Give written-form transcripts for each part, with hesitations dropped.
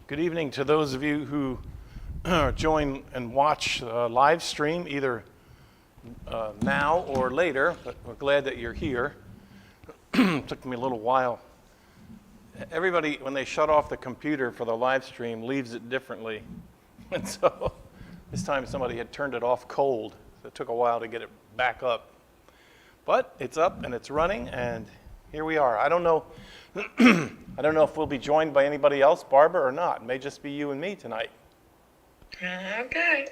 Good evening to those of you who join and watch live stream, either now or later, but we're glad that you're here. Took me a little while. Everybody, when they shut off the computer for the live stream, leaves it differently. And so this time somebody had turned it off cold, so it took a while to get it back up. But it's up and it's running, and here we are. I don't know if we'll be joined by anybody else, Barbara, or not. It may just be you and me tonight. Okay.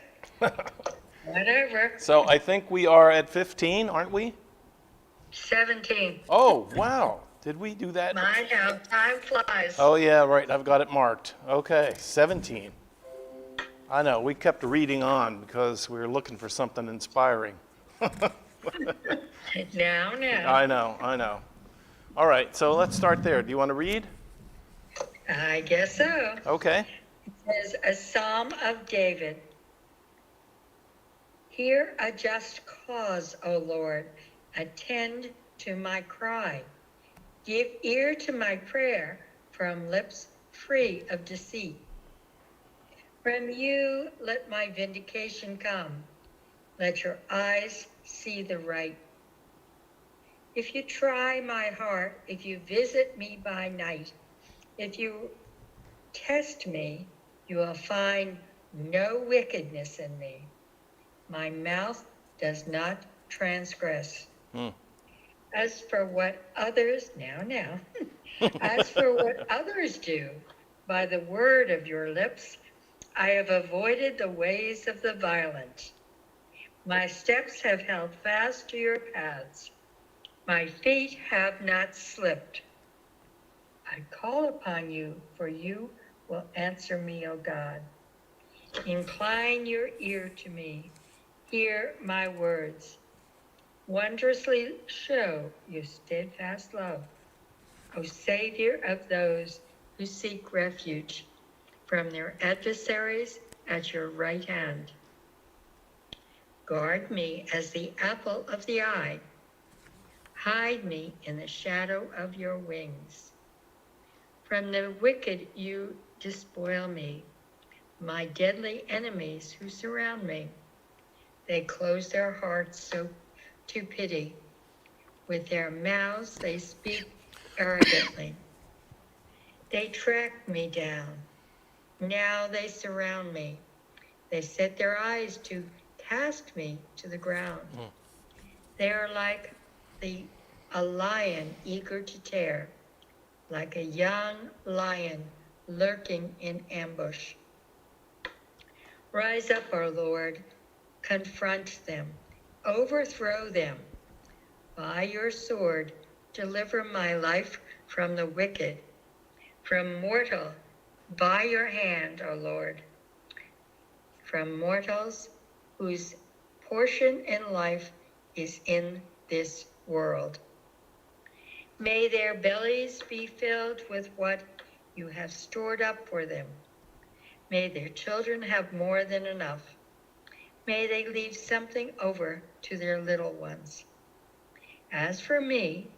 Whatever. So I think we are at 15, aren't we? 17. Oh, wow. Did we do that? My, how time flies. Oh, yeah, right. I've got it marked. Okay, 17. I know. We kept reading on because we were looking for something inspiring. Now. I know. All right, so let's start there. Do you want to read? I guess so. Okay. It says, a Psalm of David. Hear a just cause, O Lord. Attend to my cry. Give ear to my prayer from lips free of deceit. From you let my vindication come. Let your eyes see the right. If you try my heart, if you visit me by night, if you test me, you will find no wickedness in me. My mouth does not transgress. As for what others, as for what others do, by the word of your lips, I have avoided the ways of the violent. My steps have held fast to your paths. My feet have not slipped. I call upon you, for you will answer me, O God. Incline your ear to me. Hear my words. Wondrously show your steadfast love, O Savior of those who seek refuge from their adversaries at your right hand. Guard me as the apple of the eye. Hide me in the shadow of your wings. From the wicked you despoil me, my deadly enemies who surround me. They close their hearts to pity. With their mouths they speak arrogantly. They track me down. Now they surround me. They set their eyes to cast me to the ground. They are like a lion eager to tear, like a young lion lurking in ambush. Rise up, our Lord, confront them, overthrow them. By your sword, deliver my life from the wicked, from mortal, by your hand, O Lord, from mortals whose portion in life is in this world. May their bellies be filled with what you have stored up for them. May their children have more than enough. May they leave something over to their little ones. As for me,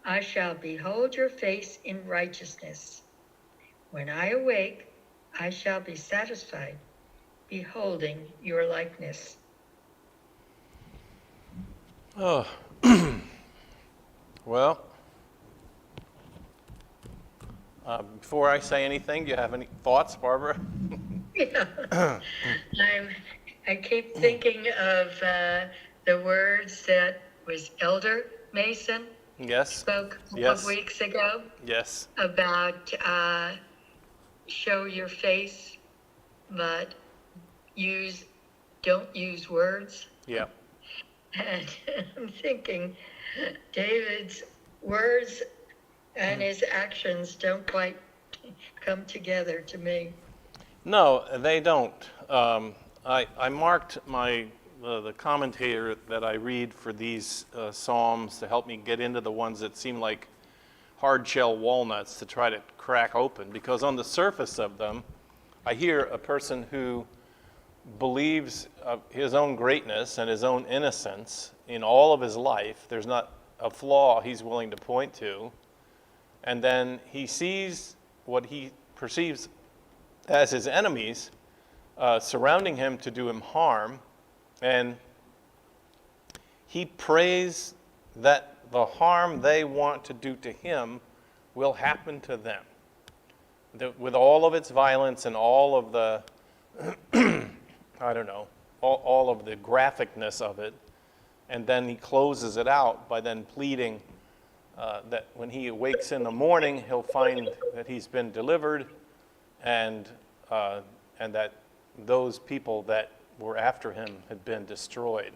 I shall behold your face in righteousness. When I awake, I shall be satisfied, beholding your likeness. Oh, well, before I say anything, do you have any thoughts, Barbara? Yeah. I keep thinking of the words that was Elder Mason spoke a couple of weeks ago. Yes. About show your face, but don't use words. Yeah. And I'm thinking David's words and his actions don't quite come together to me. No, they don't. I marked the commentator that I read for these psalms to help me get into the ones that seem like hard shell walnuts to try to crack open, because on the surface of them, I hear a person who believes his own greatness and his own innocence in all of his life. There's not a flaw he's willing to point to. And then he sees what he perceives as his enemies, surrounding him to do him harm, and he prays that the harm they want to do to him will happen to them. With all of its violence and all of the, I don't know, all of the graphicness of it. And then he closes it out by then pleading that when he awakes in the morning, he'll find that he's been delivered, and that those people that were after him had been destroyed.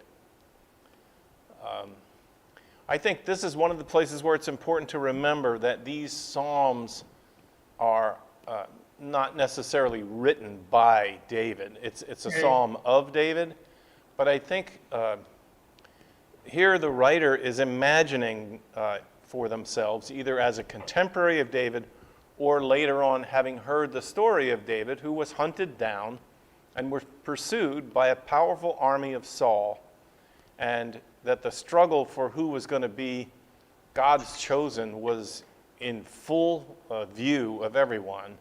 I think this is one of the places where it's important to remember that these psalms are not necessarily written by David. It's a psalm of David, but I think here the writer is imagining for themselves, either as a contemporary of David or later on having heard the story of David, who was hunted down and was pursued by a powerful army of Saul, and that the struggle for who was going to be God's chosen was in full view of everyone.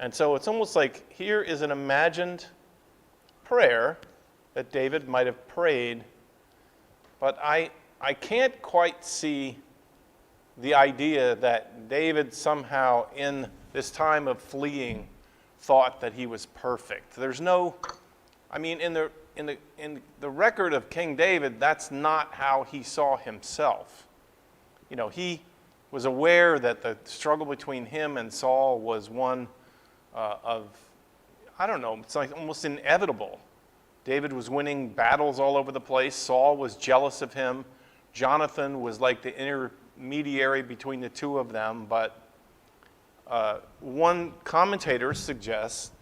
And so it's almost like here is an imagined prayer that David might have prayed, but I can't quite see the idea that David somehow in this time of fleeing thought that he was perfect. There's no, I mean, in the record of King David, that's not how he saw himself. You know, he was aware that the struggle between him and Saul was one of, I don't know, it's like almost inevitable. David was winning battles all over the place. Saul was jealous of him. Jonathan was like the intermediary between the two of them. But one commentator suggests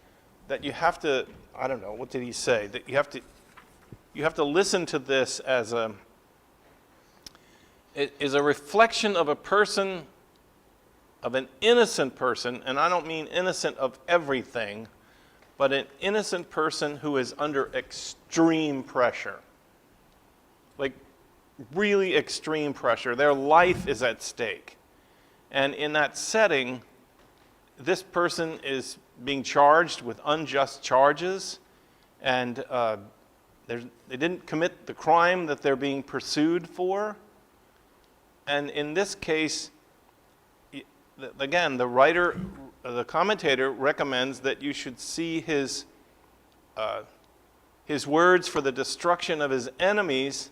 that you have to, I don't know, what did he say? That you have to listen to this as it is a reflection of a person, of an innocent person, and I don't mean innocent of everything, but an innocent person who is under extreme pressure. Like really extreme pressure. Their life is at stake. And in that setting, this person is being charged with unjust charges, and they didn't commit the crime that they're being pursued for. And in this case, again, the writer, the commentator recommends that you should see his words for the destruction of his enemies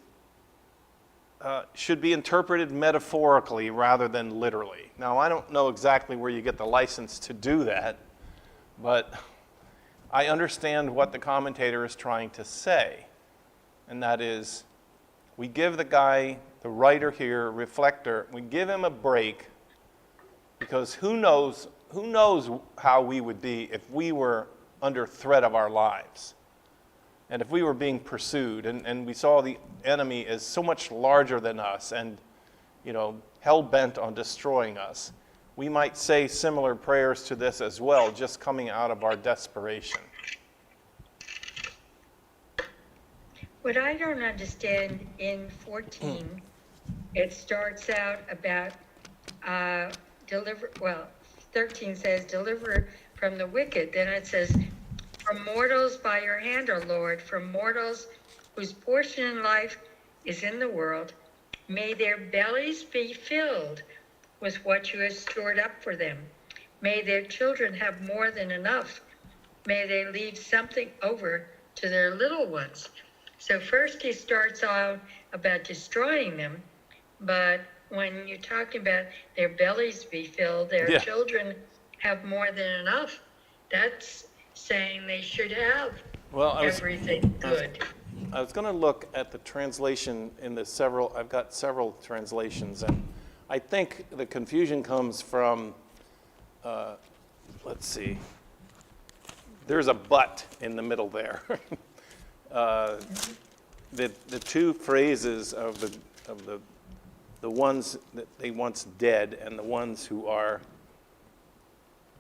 should be interpreted metaphorically rather than literally. Now, I don't know exactly where you get the license to do that, but I understand what the commentator is trying to say, and that is, we give the guy, the writer here, reflector, we give him a break, because who knows how we would be if we were under threat of our lives, and if we were being pursued, and we saw the enemy as so much larger than us, and hell-bent on destroying us. We might say similar prayers to this as well, just coming out of our desperation. What I don't understand in 14, it starts out about 13 says, deliver from the wicked. Then it says, from mortals by your hand, O Lord, from mortals whose portion in life is in the world, may their bellies be filled with what you have stored up for them. May their children have more than enough. May they leave something over to their little ones. So first he starts out about destroying them, but when you're talking about their bellies be filled, their children have more than enough, that's saying they should have everything good. I was going to look at the translation in I've got several translations, and I think the confusion comes from, let's see, there's a but in the middle there. The two phrases of the ones that they once dead and the ones who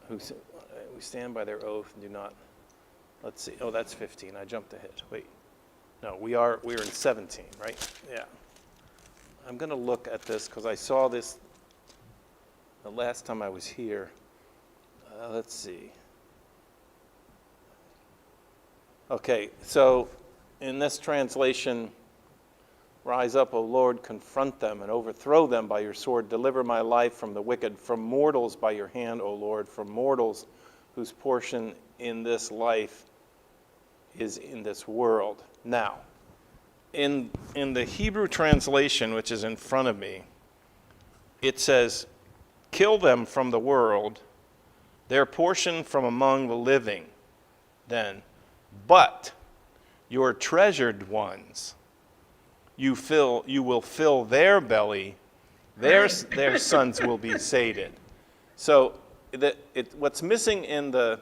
we stand by their oath and do not. Let's see. Oh, that's 15. I jumped ahead. Wait. No, we're in 17, right? Yeah. I'm going to look at this because I saw this the last time I was here. Let's see. Okay, so in this translation, rise up, O Lord, confront them and overthrow them by your sword. Deliver my life from the wicked, from mortals by your hand, O Lord, from mortals whose portion in this life is in this world. Now, in the Hebrew translation, which is in front of me, it says, kill them from the world, their portion from among the living, then, but your treasured ones, you will fill their belly, their sons will be sated. So what's missing in the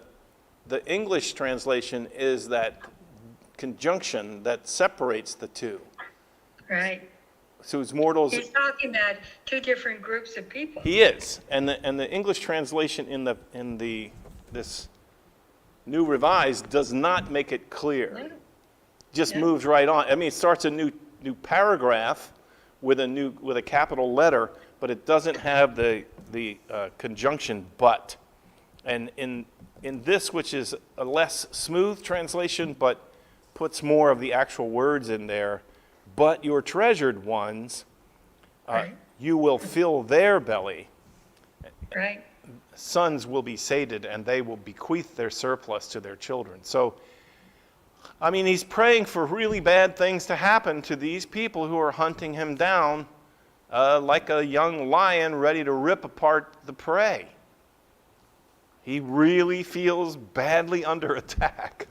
English translation is that conjunction that separates the two. Right. So it's mortals. He's talking about two different groups of people. He is, and the English translation in this New Revised does not make it clear. No. Just Yeah. moves right on. I mean, it starts a new paragraph with a capital letter, but it doesn't have the conjunction but. And in this, which is a less smooth translation, but puts more of the actual words in there, but your treasured ones, Right. you will fill their belly. Right. Sons will be sated, and they will bequeath their surplus to their children. So, I mean, he's praying for really bad things to happen to these people who are hunting him down like a young lion ready to rip apart the prey. He really feels badly under attack.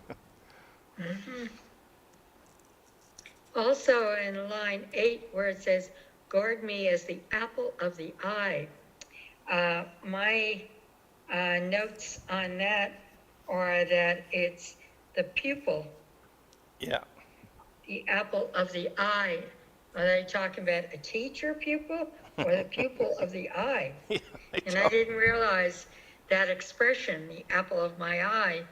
Also in line 8, where it says, guard me as the apple of the eye. My notes on that are that it's the pupil, Yeah. the apple of the eye. Are they talking about a teacher pupil or the pupil of the eye? Yeah, And I didn't realize that expression, the apple of my eye,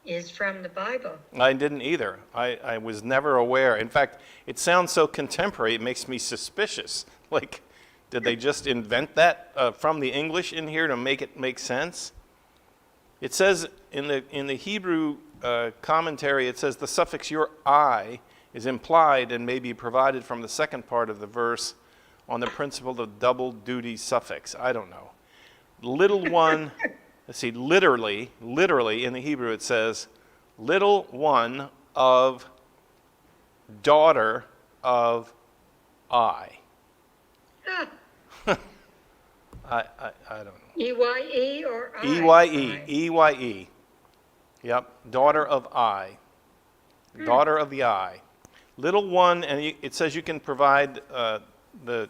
is from the Bible. I didn't either. I was never aware. In fact, it sounds so contemporary, it makes me suspicious. Like, did they just invent that from the English in here to make it make sense? It says in the Hebrew commentary, it says the suffix your eye is implied and may be provided from the second part of the verse on the principle of double duty suffix. I don't know. Little one, let's see, literally in the Hebrew it says, little one of daughter of I. Ah, I don't know. E-Y-E or I? E-Y-E, I. E-Y-E. Yep, daughter of I. Daughter of the I. Little one, and it says you can provide these.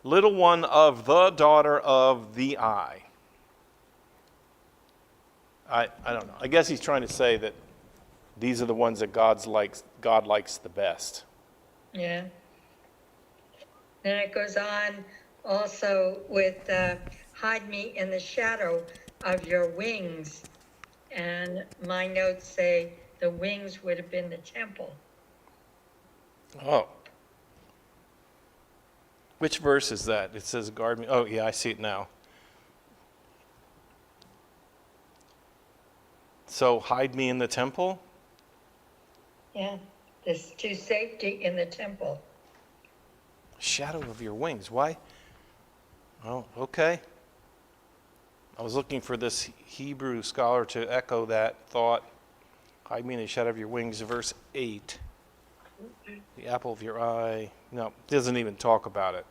Little one of the daughter of the I. I don't know. I guess he's trying to say that these are the ones that God likes the best. Yeah. Then it goes on also with hide me in the shadow of your wings. And my notes say the wings would have been the temple. Oh. Which verse is that? It says guard me. Oh, yeah, I see it now. So hide me in the temple? Yeah. This to safety in the temple. Shadow of your wings. Why? Oh, okay. I was looking for this Hebrew scholar to echo that thought. Hide me in the shadow of your wings, verse 8. The apple of your eye. No, it doesn't even talk about it.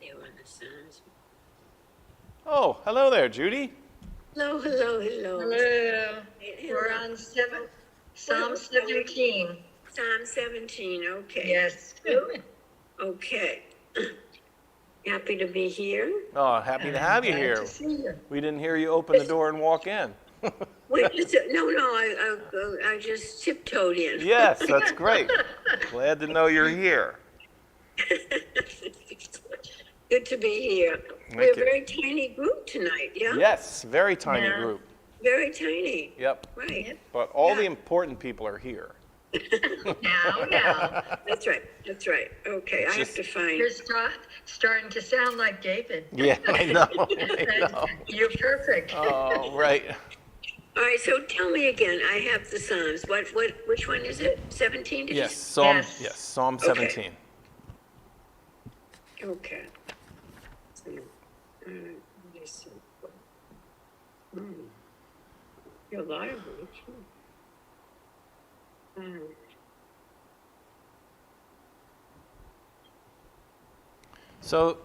They were the sons. Oh, hello there, Judy. Hello, hello, hello. Hello. Hello. We're on Psalm 17. Psalm 17, okay. Yes. Okay. Happy to be here. Oh, happy to have you Glad here. to see you. We didn't hear you open the door and walk in. Wait, no, I just tiptoed in. Yes, that's great. Glad to know you're here. Good to be here. We're you. a very tiny group tonight, yeah? Yes, very tiny Yeah. group. Very tiny. Yep. Right. But all the Yeah. important people are here. Now. That's right. That's right. Okay, I have Just- to find. You're starting to sound like David. Yeah, I know. I know. You're perfect. Oh, right. All right, so tell me again. I have the Psalms. Which one is it? 17? Did Yes, you Psalm Okay. 17. say? Okay. So, let me see. Hmm. You're liable. Hmm. So,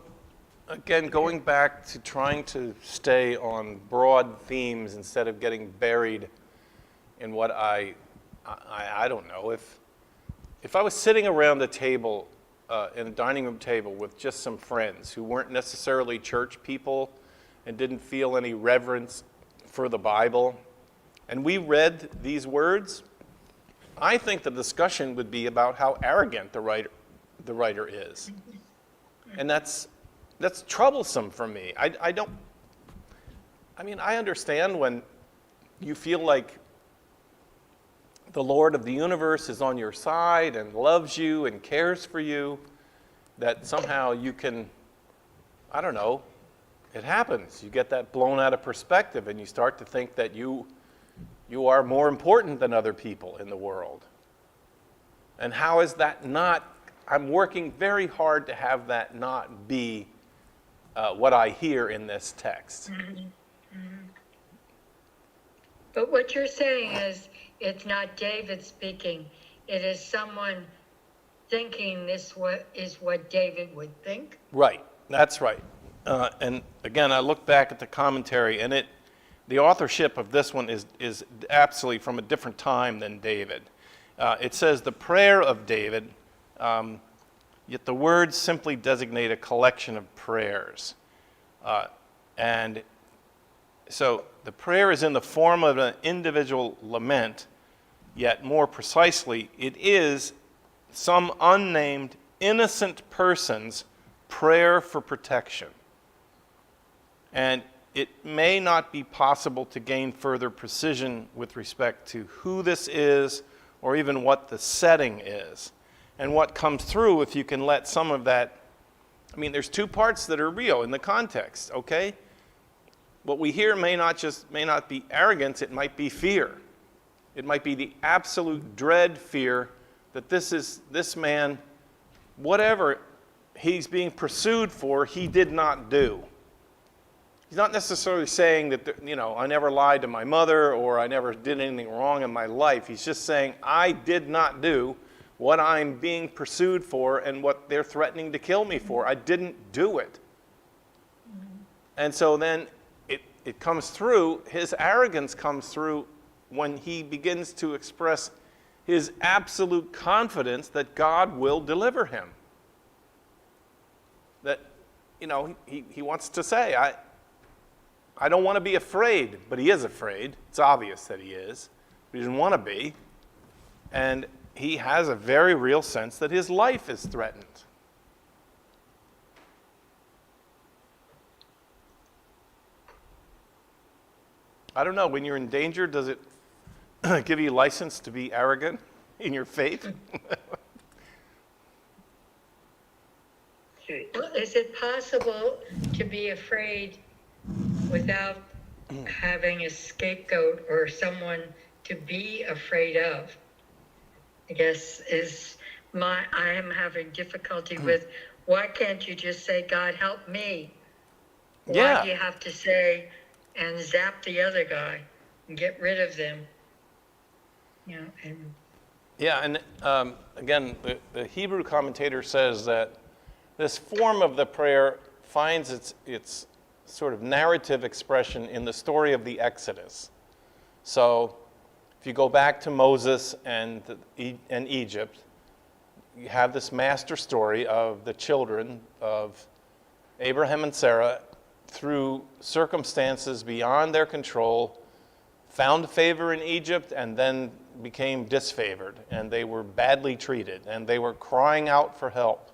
again, going back to trying to stay on broad themes instead of getting buried in what I don't know. If I was sitting around a table, in a dining room table with just some friends who weren't necessarily church people and didn't feel any reverence for the Bible, and we read these words, I think the discussion would be about how arrogant the writer is. And that's troublesome for me. I understand when you feel like the Lord of the universe is on your side and loves you and cares for you, that somehow you can, I don't know, it happens. You get that blown out of perspective and you start to think that you are more important than other people in the world. And how is that not? I'm working very hard to have that not be what I hear in this text. But what you're saying is it's not David speaking. It is someone thinking this is what David would think. Right, that's right. And again, I look back at the commentary, and the authorship of this one is absolutely from a different time than David. It says the prayer of David, yet the words simply designate a collection of prayers. And so the prayer is in the form of an individual lament, yet more precisely, it is some unnamed innocent person's prayer for protection. And it may not be possible to gain further precision with respect to who this is or even what the setting is. And what comes through, if you can let some of that, there's two parts that are real in the context, okay? What we hear may not be arrogance, it might be fear. It might be the absolute dread fear that this man, whatever he's being pursued for, he did not do. He's not necessarily saying that, I never lied to my mother or I never did anything wrong in my life. He's just saying, I did not do what I'm being pursued for and what they're threatening to kill me for. I didn't do it. And so then it comes through, his arrogance comes through when he begins to express his absolute confidence that God will deliver him. That, he wants to say, I don't want to be afraid, but he is afraid. It's obvious that he is. But he doesn't want to be. And he has a very real sense that his life is threatened. I don't know, when you're in danger, does it give you license to be arrogant in your faith? Okay. Well, is it possible to be afraid without having a scapegoat or someone to be afraid of? I guess I am having difficulty with, why can't you just say, God help me? Why do you have to say and zap the other guy and get rid of them? And again, the Hebrew commentator says that this form of the prayer finds its sort of narrative expression in the story of the Exodus. So if you go back to Moses and Egypt, you have this master story of the children of Abraham and Sarah, through circumstances beyond their control, found favor in Egypt and then became disfavored, and they were badly treated, and they were crying out for help.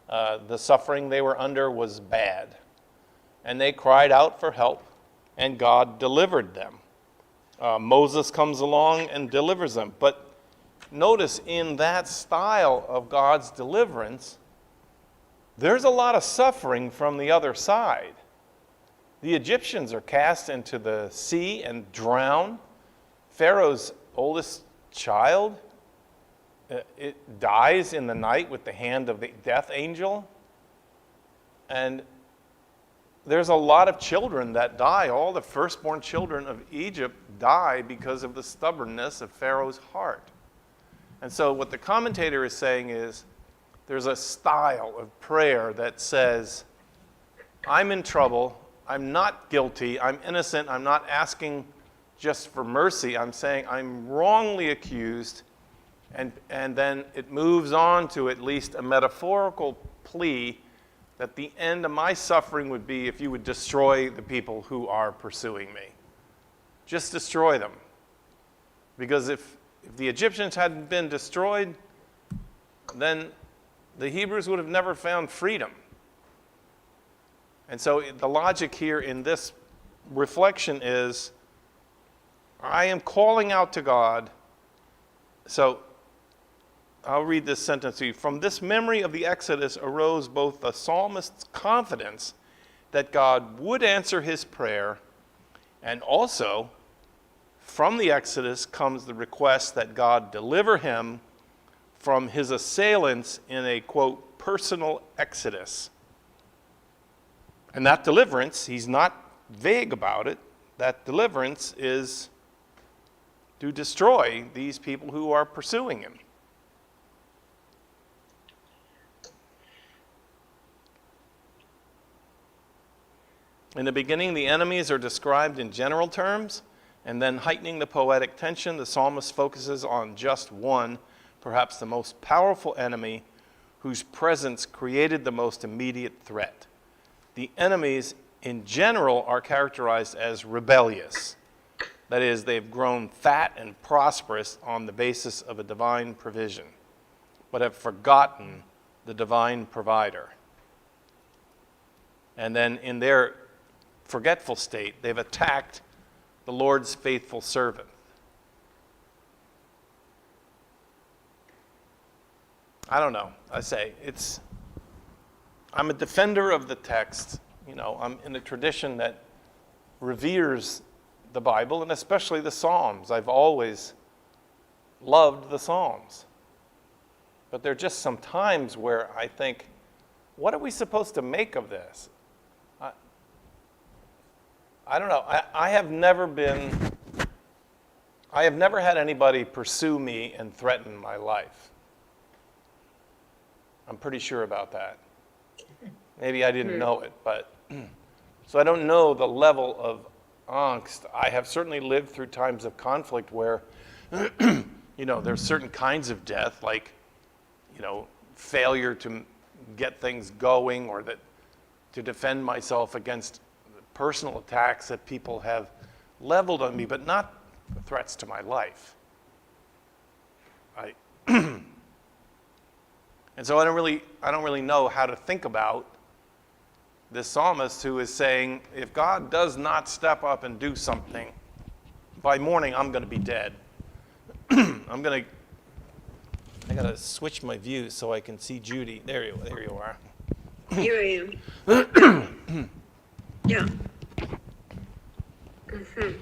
The suffering they were under was bad, and they cried out for help, and God delivered them. Moses comes along and delivers them. But notice in that style of God's deliverance, there's a lot of suffering from the other side. The Egyptians are cast into the sea and drown. Pharaoh's oldest child, it dies in the night with the hand of the death angel. And there's a lot of children that die. All the firstborn children of Egypt die because of the stubbornness of Pharaoh's heart. And so what the commentator is saying is there's a style of prayer that says, I'm in trouble, I'm not guilty, I'm innocent, I'm not asking just for mercy, I'm saying I'm wrongly accused, and then it moves on to at least a metaphorical plea that the end of my suffering would be if you would destroy the people who are pursuing me. Just destroy them. Because if the Egyptians hadn't been destroyed, then the Hebrews would have never found freedom. And so the logic here in this reflection is, I am calling out to God. So I'll read this sentence to you. From this memory of the Exodus arose both the psalmist's confidence that God would answer his prayer, and also from the Exodus comes the request that God deliver him from his assailants in a, quote, personal exodus. And that deliverance, he's not vague about it, that deliverance is to destroy these people who are pursuing him. In the beginning, the enemies are described in general terms, and then heightening the poetic tension, the psalmist focuses on just one, perhaps the most powerful enemy, whose presence created the most immediate threat. The enemies in general are characterized as rebellious. That is, they've grown fat and prosperous on the basis of a divine provision, but have forgotten the divine provider. And then in their forgetful state, they've attacked the Lord's faithful servant. I don't know. I'm a defender of the text. You know, I'm in a tradition that reveres the Bible, and especially the Psalms. I've always loved the Psalms. But there are just some times where I think, what are we supposed to make of this? I don't know. I have never had anybody pursue me and threaten my life. I'm pretty sure about that. Maybe I didn't know it, but so I don't know the level of angst. I have certainly lived through times of conflict where, there's certain kinds of death, like, failure to get things going, or that to defend myself against personal attacks that people have leveled on me, but not threats to my life. And so I don't really know how to think about this psalmist who is saying, if God does not step up and do something, by morning I'm going to be dead. I got to switch my view so I can see Judy. There you are. Here I am. Yeah. Mm-hmm.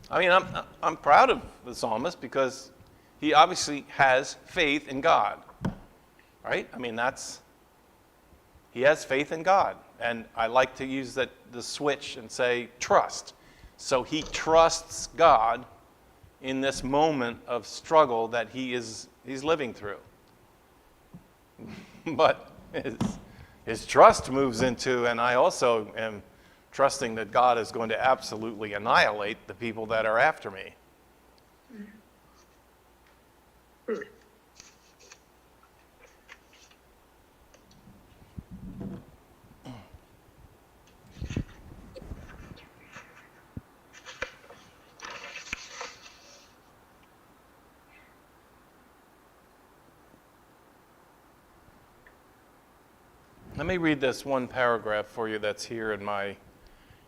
I mean, I'm proud of the psalmist because he obviously has faith in God, right? I mean, he has faith in God. And I like to use the switch and say trust. So he trusts God in this moment of struggle that he's living through. But his trust moves into, and I also am trusting that God is going to absolutely annihilate the people that are after me. Let me read this one paragraph for you that's here in my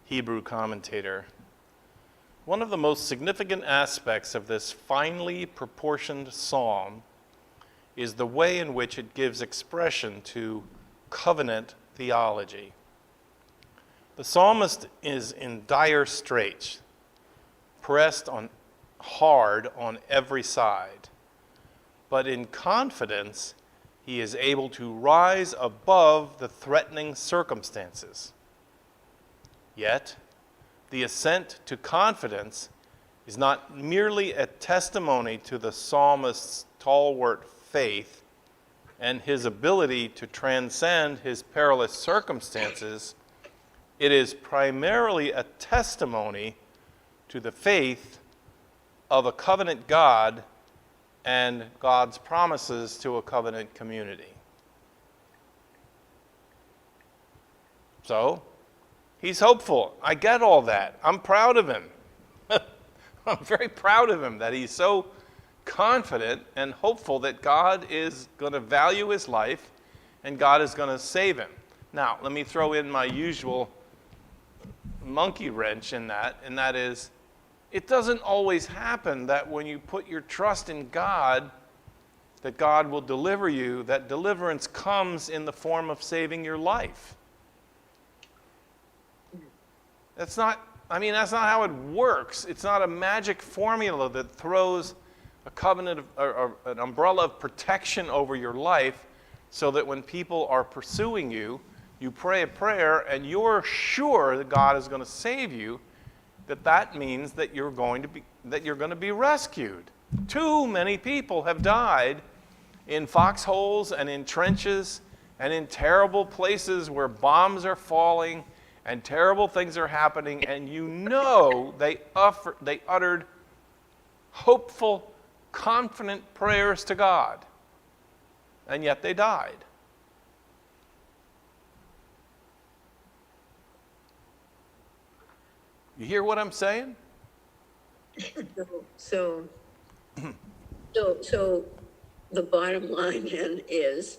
Hebrew commentator. One of the most significant aspects of this finely proportioned psalm is the way in which it gives expression to covenant theology. The psalmist is in dire straits. pressed on hard on every side. But in confidence, he is able to rise above the threatening circumstances. Yet, the ascent to confidence is not merely a testimony to the psalmist's stalwart faith and his ability to transcend his perilous circumstances. It is primarily a testimony to the faith of a covenant God and God's promises to a covenant community. So, he's hopeful. I get all that. I'm proud of him. I'm very proud of him that he's so confident and hopeful that God is going to value his life and God is going to save him. Now, let me throw in my usual monkey wrench in that, and that is, it doesn't always happen that when you put your trust in God, that God will deliver you, that deliverance comes in the form of saving your life. That's not how it works. It's not a magic formula that throws a covenant or an umbrella of protection over your life so that when people are pursuing you, you pray a prayer and you're sure that God is going to save you, that means that you're going to be rescued. Too many people have died in foxholes and in trenches and in terrible places where bombs are falling and terrible things are happening, and they uttered hopeful, confident prayers to God, and yet they died. You hear what I'm saying? So the bottom line then is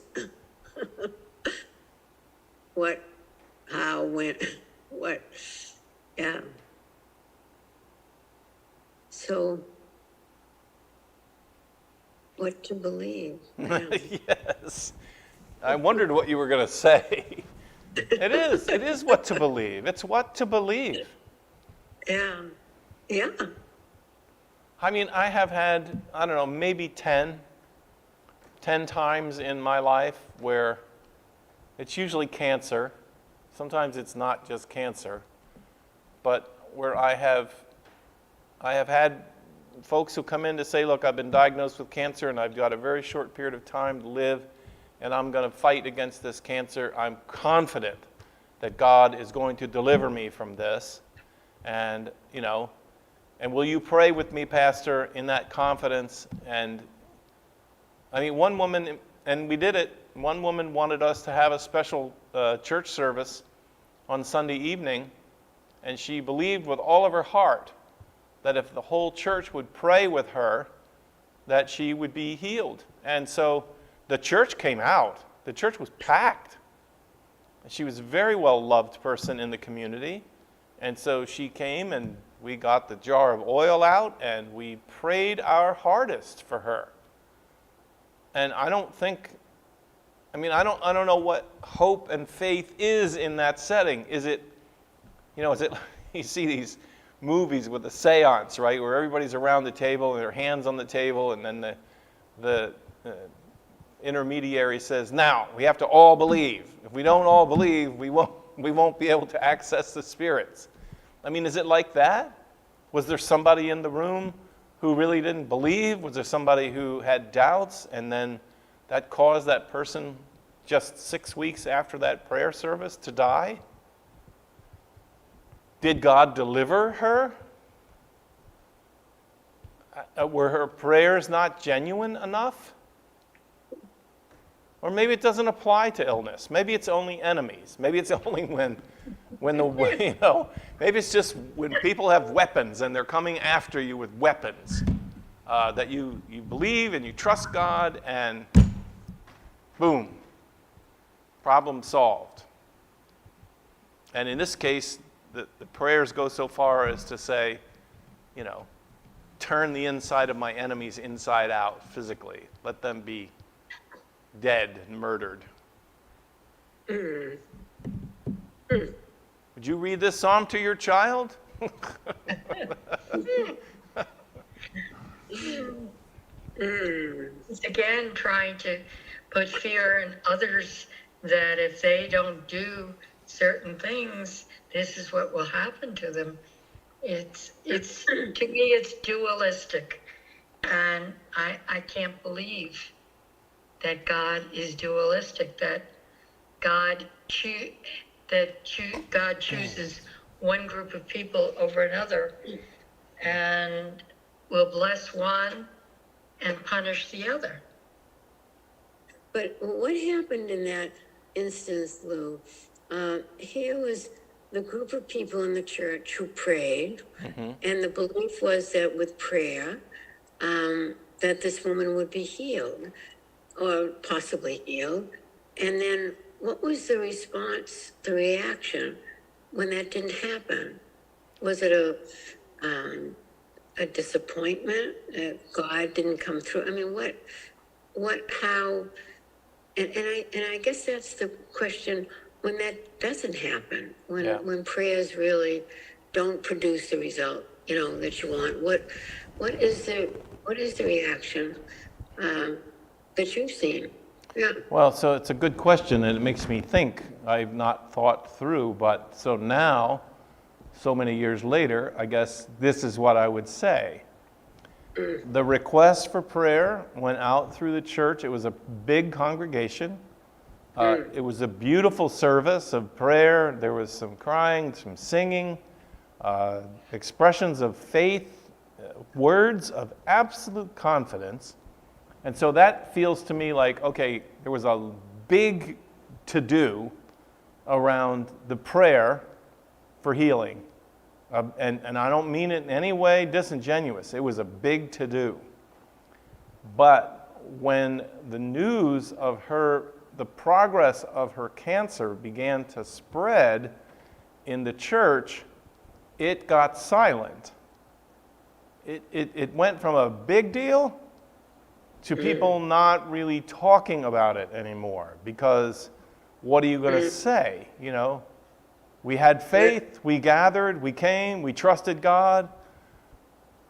what, how, when, what, yeah. So what to believe? Yeah. Yes. I wondered what you were going to say. It is what to believe. It's what to believe. Yeah. Yeah. I mean, I have had, I don't know, maybe 10 times in my life where it's usually cancer. Sometimes it's not just cancer, but where I have had folks who come in to say, look, I've been diagnosed with cancer and I've got a very short period of time to live and I'm going to fight against this cancer. I'm confident that God is going to deliver me from this. And, and will you pray with me, Pastor, in that confidence? And I mean, one woman, and we did it, one woman wanted us to have a special church service on Sunday evening, and she believed with all of her heart that if the whole church would pray with her, that she would be healed. And so the church came out. The church was packed. She was a very well-loved person in the community. And so she came and we got the jar of oil out and we prayed our hardest for her. And I don't know what hope and faith is in that setting. Is it you see these movies with the seance, right, where everybody's around the table and their hands on the table, and then the intermediary says, now we have to all believe. If we don't all believe, we won't be able to access the spirits. I mean, is it like that? Was there somebody in the room who really didn't believe? Was there somebody who had doubts, and then that caused that person just 6 weeks after that prayer service to die? Did God deliver her? Were her prayers not genuine enough? Or maybe it doesn't apply to illness. Maybe it's only enemies. maybe it's only when maybe it's just when people have weapons and they're coming after you with weapons, that you believe and you trust God and boom, problem solved. And in this case, the prayers go so far as to say, turn the inside of my enemies inside out physically. Let them be dead and murdered. Would you read this psalm to your child? It's again trying to put fear in others that if they don't do certain things, this is what will happen to them. It's to me it's dualistic, and I can't believe that God is dualistic. That God God chooses one group of people over another, and will bless one and punish the other. But what happened in that instance, Lou? Here was the group of people in the church who prayed, and the belief was that with prayer, that this woman would be healed, or possibly healed. And then what was the response, the reaction, when that didn't happen? Was it a disappointment that God didn't come through? I mean, how? And I guess that's the question when that doesn't happen, when prayers really don't produce the result, that you want. What is the reaction that you've seen? Yeah. Well, so it's a good question, and it makes me think. I've not thought through, but so now, so many years later, I guess this is what I would say. The request for prayer went out through the church. It was a big congregation. It was a beautiful service of prayer. There was some crying, some singing, expressions of faith, words of absolute confidence. And so that feels to me like, okay, there was a big to-do around the prayer for healing. And I don't mean it in any way disingenuous. It was a big to-do. But when the news of the progress of her cancer began to spread in the church, it got silent. It went from a big deal to people not really talking about it anymore, because what are you going to say? We had faith, we gathered, we came, we trusted God.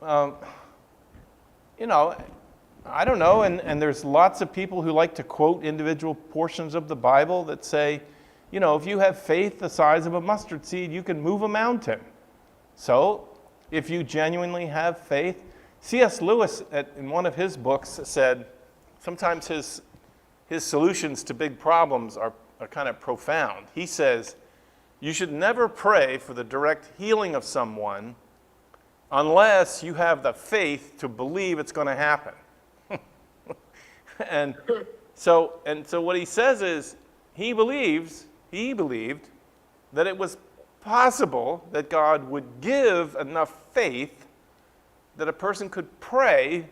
I don't know, and there's lots of people who like to quote individual portions of the Bible that say, if you have faith the size of a mustard seed, you can move a mountain. So, if you genuinely have faith, C.S. Lewis, in one of his books, said sometimes his solutions to big problems are kind of profound. He says, you should never pray for the direct healing of someone unless you have the faith to believe it's going to happen. And so what he says is he believed that it was possible that God would give enough faith that a person could pray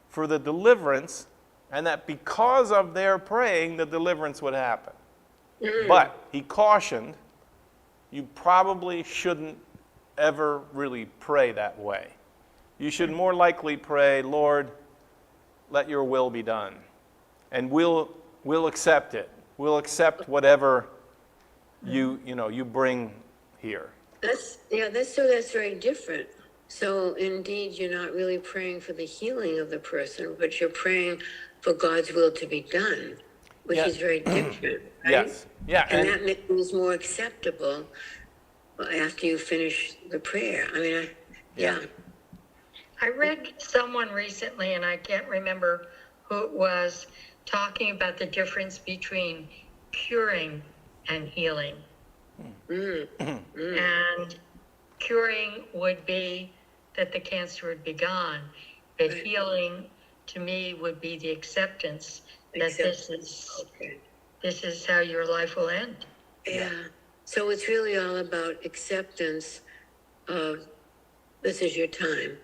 for the deliverance, and that because of their praying, the deliverance would happen. But he cautioned, you probably shouldn't ever really pray that way. You should more likely pray, Lord, let your will be done. And we'll accept it. We'll accept whatever you bring here. That's very different. So indeed, you're not really praying for the healing of the person, but you're praying for God's will to be done, which is very different, right? Yes. Yeah. And that makes it more acceptable after you finish the prayer. I mean, I read someone recently, and I can't remember who it was, talking about the difference between curing and healing. And curing would be that the cancer would be gone, but healing to me would be the acceptance that this is how your life will end. Yeah. So it's really all about acceptance of this is your time.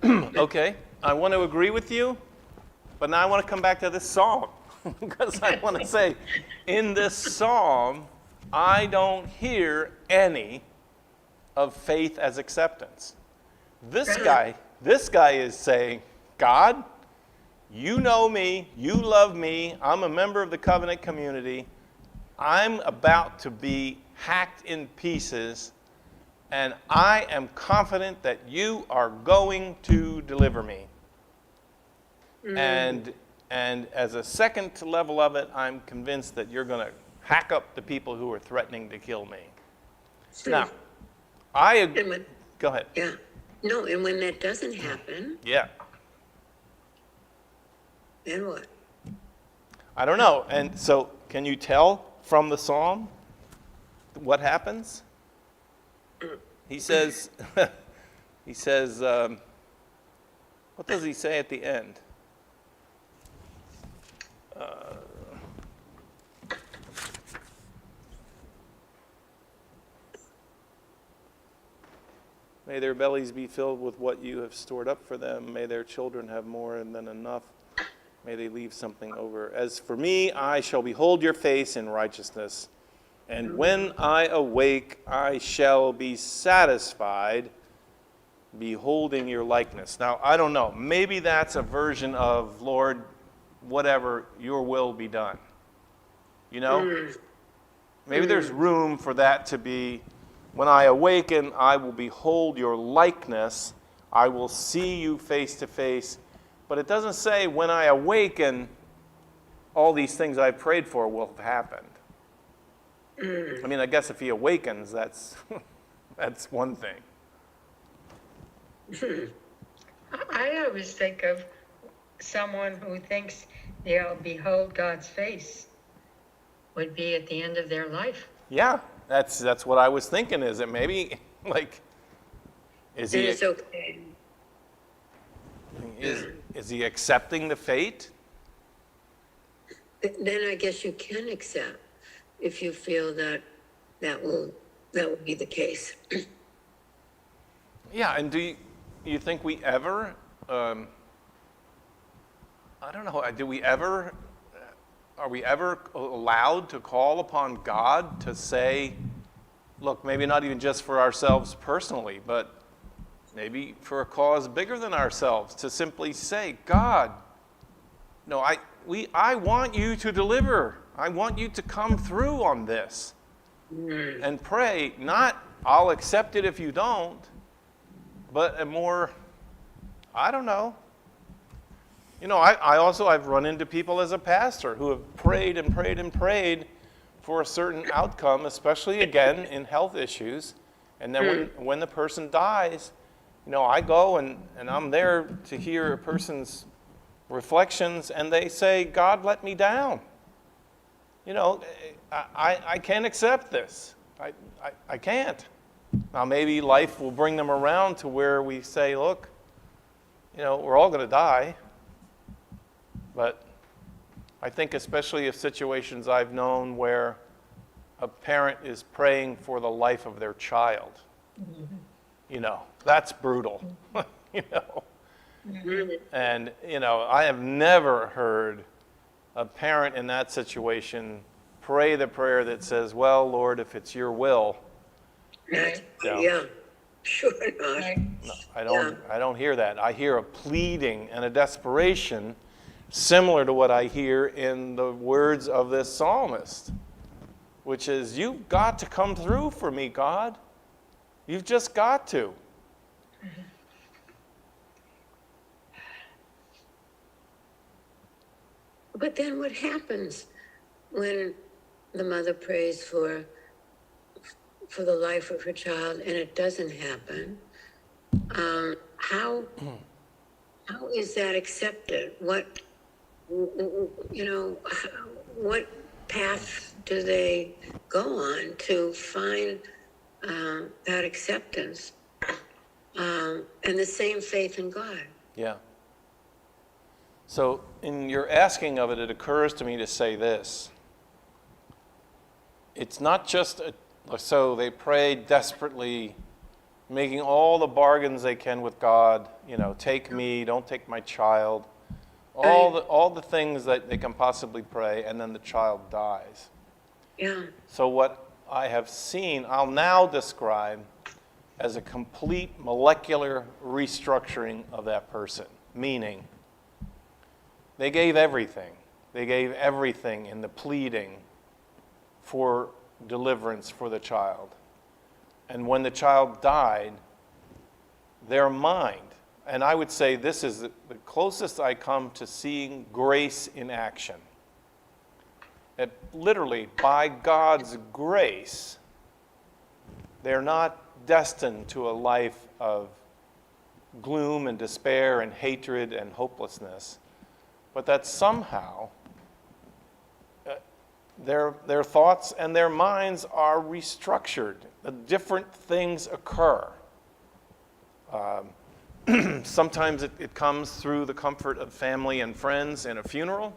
Okay, I want to agree with you, but now I want to come back to this psalm because I want to say, in this psalm, I don't hear any of faith as acceptance. This guy is saying, God, you know me, you love me, I'm a member of the covenant community, I'm about to be hacked in pieces, and I am confident that you are going to deliver me. And as a second level of it, I'm convinced that you're going to hack up the people who are threatening to kill me. Now, I agree. And when, Go ahead. yeah. No, and when that doesn't happen, Yeah. then what? I don't know. And so, can you tell from the psalm what happens? He says, what does he say at the end? May their bellies be filled with what you have stored up for them. May their children have more than enough. May they leave something over. As for me, I shall behold your face in righteousness. And when I awake, I shall be satisfied beholding your likeness. Now, I don't know. Maybe that's a version of, Lord, whatever, your will be done. You know? Maybe there's room for that to be, when I awaken, I will behold your likeness. I will see you face to face. But it doesn't say when I awaken, all these things I prayed for will have happened. I mean, I guess if he awakens, that's that's one thing. I always think of someone who thinks they'll behold God's face would be at the end of their life. Yeah, that's what I was thinking. Is it maybe like is Then he it's okay. is he accepting the fate? Then I guess you can accept if you feel that that will be the case. Yeah, and do you think we ever? I don't know. Do we ever? Are we ever allowed to call upon God to say, look, maybe not even just for ourselves personally, but maybe for a cause bigger than ourselves, to simply say, God, no, I want you to deliver. I want you to come through on this. And pray, not I'll accept it if you don't, but a more, I don't know. You know, I've run into people as a pastor who have prayed and prayed and prayed for a certain outcome, especially again in health issues. And then when the person dies, you know, I go and I'm there to hear a person's reflections, and they say, God let me down. You know, I can't accept this. I can't. Now maybe life will bring them around to where we say, look, you know, we're all going to die. But I think especially if situations I've known where a parent is praying for the life of their child, you know, that's brutal, you know. And, you know, I have never heard a parent in that situation pray the prayer that says, well, Lord, if it's your will. Right. Yeah, sure not. Right. No, I don't hear that. I hear a pleading and a desperation similar to what I hear in the words of this psalmist, which is, you've got to come through for me, God. You've just got to. But then what happens when the mother prays for the life of her child and it doesn't happen? How is that accepted? What, you know, what path do they go on to find that acceptance and the same faith in God? Yeah. So in your asking of it, it occurs to me to say this. It's not just, so they pray desperately, making all the bargains they can with God, you know, take me, don't take my child, all the things that they can possibly pray, and then the child dies. Yeah. So what I have seen, I'll now describe as a complete molecular restructuring of that person, meaning they gave everything. They gave everything in the pleading for deliverance for the child. And when the child died, their mind, and I would say this is the closest I come to seeing grace in action. That literally, by God's grace, they're not destined to a life of gloom and despair and hatred and hopelessness, but that somehow their thoughts and their minds are restructured. Different things occur. Sometimes it comes through the comfort of family and friends in a funeral.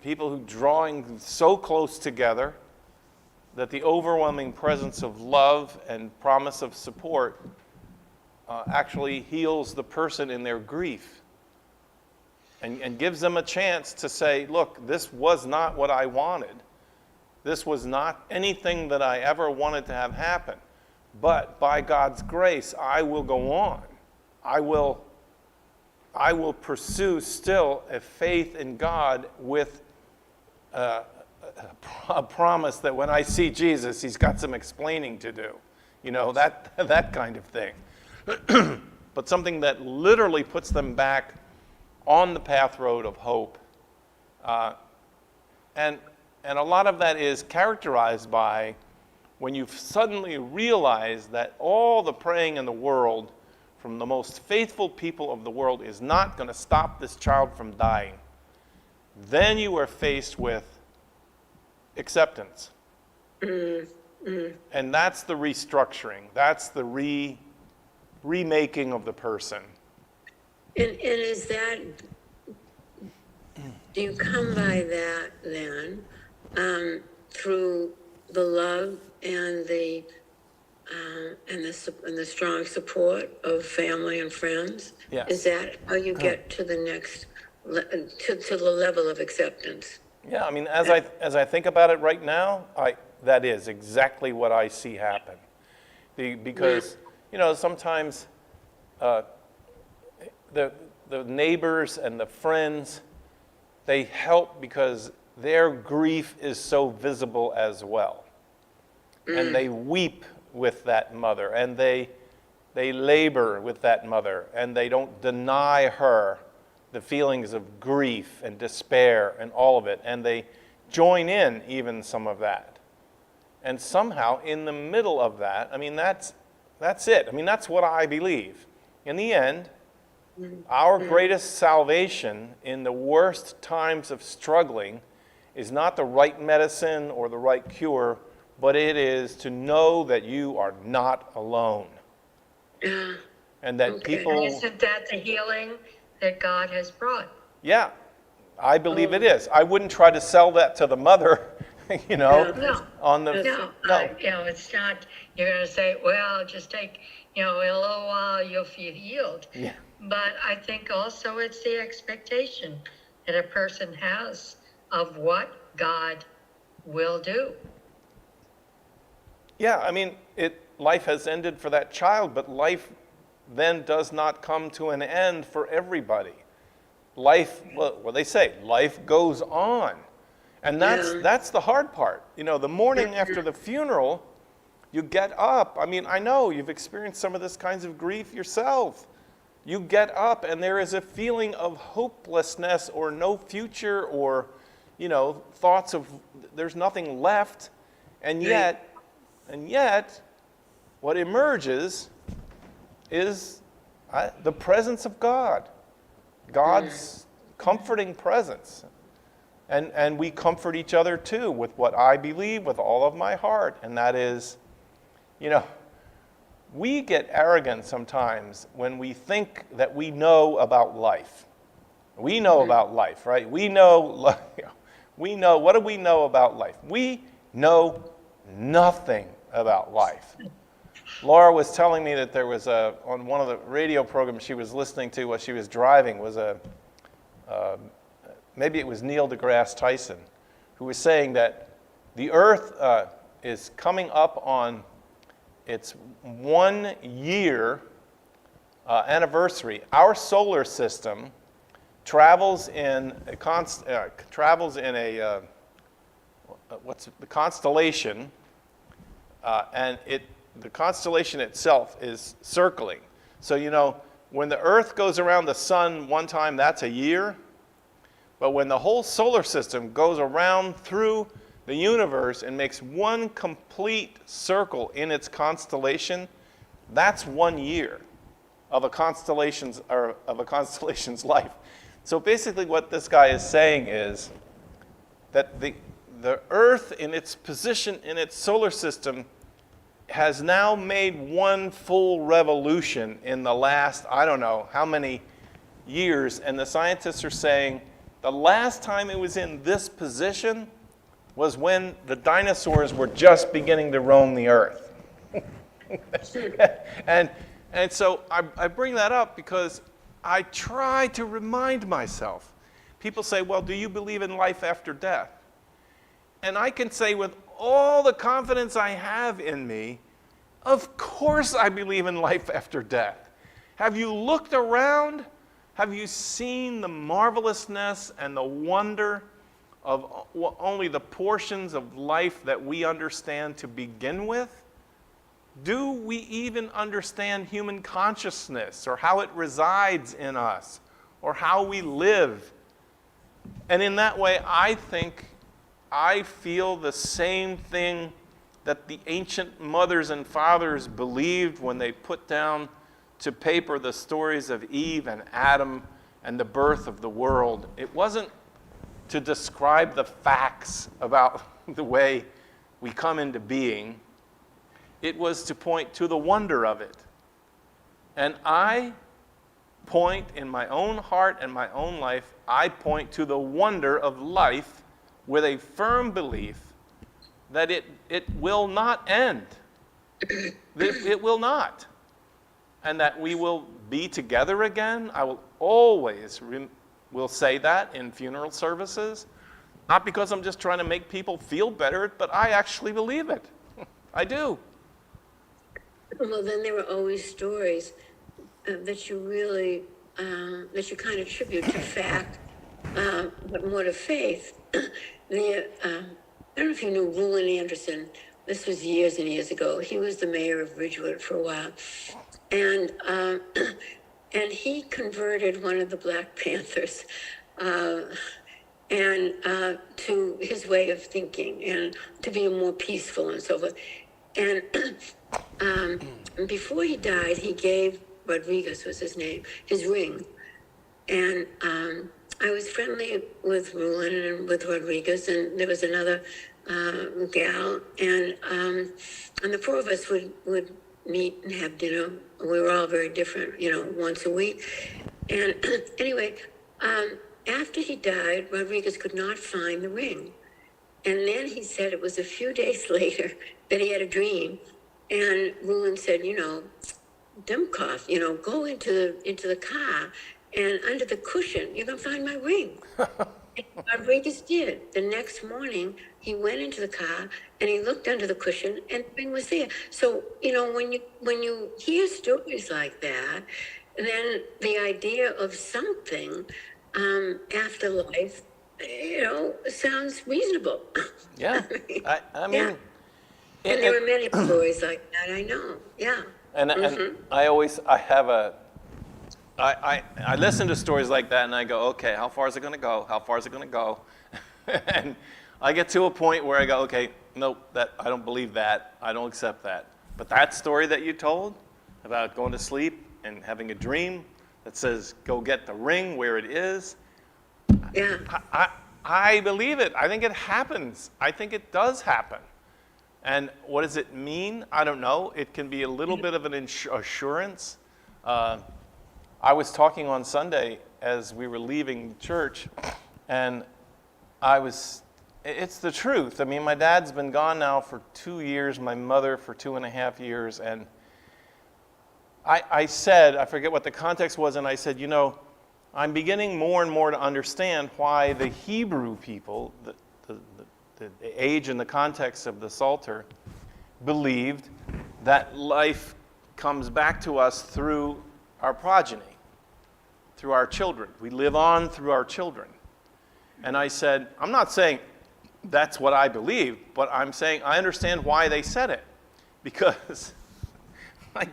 People who drawing so close together that the overwhelming presence of love and promise of support actually heals the person in their grief and gives them a chance to say, look, this was not what I wanted. This was not anything that I ever wanted to have happen. But by God's grace, I will go on. I will pursue still a faith in God with a promise that when I see Jesus, he's got some explaining to do. You know, that kind of thing. But something that literally puts them back on the path road of hope. And a lot of that is characterized by when you suddenly realize that all the praying in the world from the most faithful people of the world is not going to stop this child from dying. Then you are faced with acceptance. And that's the restructuring. That's the remaking of the person. And is that, do you come by that then through the love and the strong support of family and friends? Yes. Is that how you get to the next to the level of acceptance? Yeah, I mean, as I think about it right now, that is exactly what I see happen. Because you know, sometimes the neighbors and the friends, they help because their grief is so visible as well. And they weep with that mother, and they labor with that mother, and they don't deny her the feelings of grief and despair and all of it, and they join in even some of that. And somehow in the middle of that, I mean, that's it. I mean, that's what I believe. In the end, our greatest salvation in the worst times of struggling is not the right medicine or the right cure, but it is to know that you are not alone. And that people... Isn't that the healing that God has brought? Yeah, I believe it is. I wouldn't try to sell that to the mother, you know, on the... You know, it's not, you're going to say, well, just take, you know, a little while, you'll feel healed. Yeah. But I think also it's the expectation that a person has of what God will do. Yeah, I mean, life has ended for that child, but life then does not come to an end for everybody. Life, well, what they say, life goes on. And that's the hard part. You know, the morning after the funeral, you get up. I mean, I know you've experienced some of this kinds of grief yourself. You get up and there is a feeling of hopelessness or no future or, you know, thoughts of there's nothing left. And yet, what emerges is the presence of God, God's comforting presence. And we comfort each other too with what I believe with all of my heart. And that is, you know, we get arrogant sometimes when we think that we know about life. We know about life, right? We know, what do we know about life? We know nothing about life. Laura was telling me that there was on one of the radio programs she was listening to while she was driving was maybe it was Neil deGrasse Tyson, who was saying that the Earth is coming up on its 1 year anniversary. Our solar system travels in a what's the constellation And the constellation itself is circling. So, when the Earth goes around the sun one time, that's a year. But when the whole solar system goes around through the universe and makes one complete circle in its constellation, that's 1 year of a constellation's life. So basically what this guy is saying is that the Earth in its position in its solar system has now made one full revolution in the last, I don't know how many years, and the scientists are saying the last time it was in this position was when the dinosaurs were just beginning to roam the Earth. and so I bring that up because I try to remind myself. People say, well, do you believe in life after death? And I can say with all the confidence I have in me, of course I believe in life after death. Have you looked around? Have you seen the marvelousness and the wonder of only the portions of life that we understand to begin with? Do we even understand human consciousness or how it resides in us or how we live? And in that way, I think I feel the same thing that the ancient mothers and fathers believed when they put down to paper the stories of Eve and Adam and the birth of the world. It wasn't to describe the facts about the way we come into being. It was to point to the wonder of it. And I point in my own heart and my own life, I point to the wonder of life with a firm belief that it will not end. It will not. And that we will be together again. I will always will say that in funeral services. Not because I'm just trying to make people feel better, but I actually believe it. I do. Well, then there were always stories that you really, that you kind of attribute to fact, but more to faith. I don't know if you knew Rulon Anderson. This was years and years ago. He was the mayor of Ridgewood for a while. And he converted one of the Black Panthers to his way of thinking and to be more peaceful and so forth. And before he died, he gave Rodriguez, was his name, his ring. And I was friendly with Rulon and with Rodriguez, and there was another gal, and the four of us would meet and have dinner. We were all very different, once a week. And anyway, after he died, Rodriguez could not find the ring. And then he said it was a few days later that he had a dream. And Rulon said, Demkoff, go into the car, and under the cushion, you can find my ring. And Rodriguez did. The next morning, he went into the car and he looked under the cushion, and the ring was there. So, when you hear stories like that, then the idea of something after life, sounds reasonable. Yeah. I mean, yeah. And there are many stories like that, I know. Yeah. And I listen to stories like that and I go, okay, how far is it going to go? How far is it going to go? And I get to a point where I go, okay, nope, I don't believe that. I don't accept that. But that story that you told about going to sleep and having a dream that says, go get the ring where it is, yeah. I believe it. I think it happens. I think it does happen. And what does it mean? I don't know. It can be a little bit of an assurance. I was talking on Sunday as we were leaving church, and it's the truth. I mean, my dad's been gone now for 2 years, my mother for 2.5 years, and I said, I forget what the context was, and I said, I'm beginning more and more to understand why the Hebrew people, the age and the context of the Psalter, believed that life comes back to us through our progeny, through our children. We live on through our children. And I said, I'm not saying that's what I believe, but I'm saying I understand why they said it. because I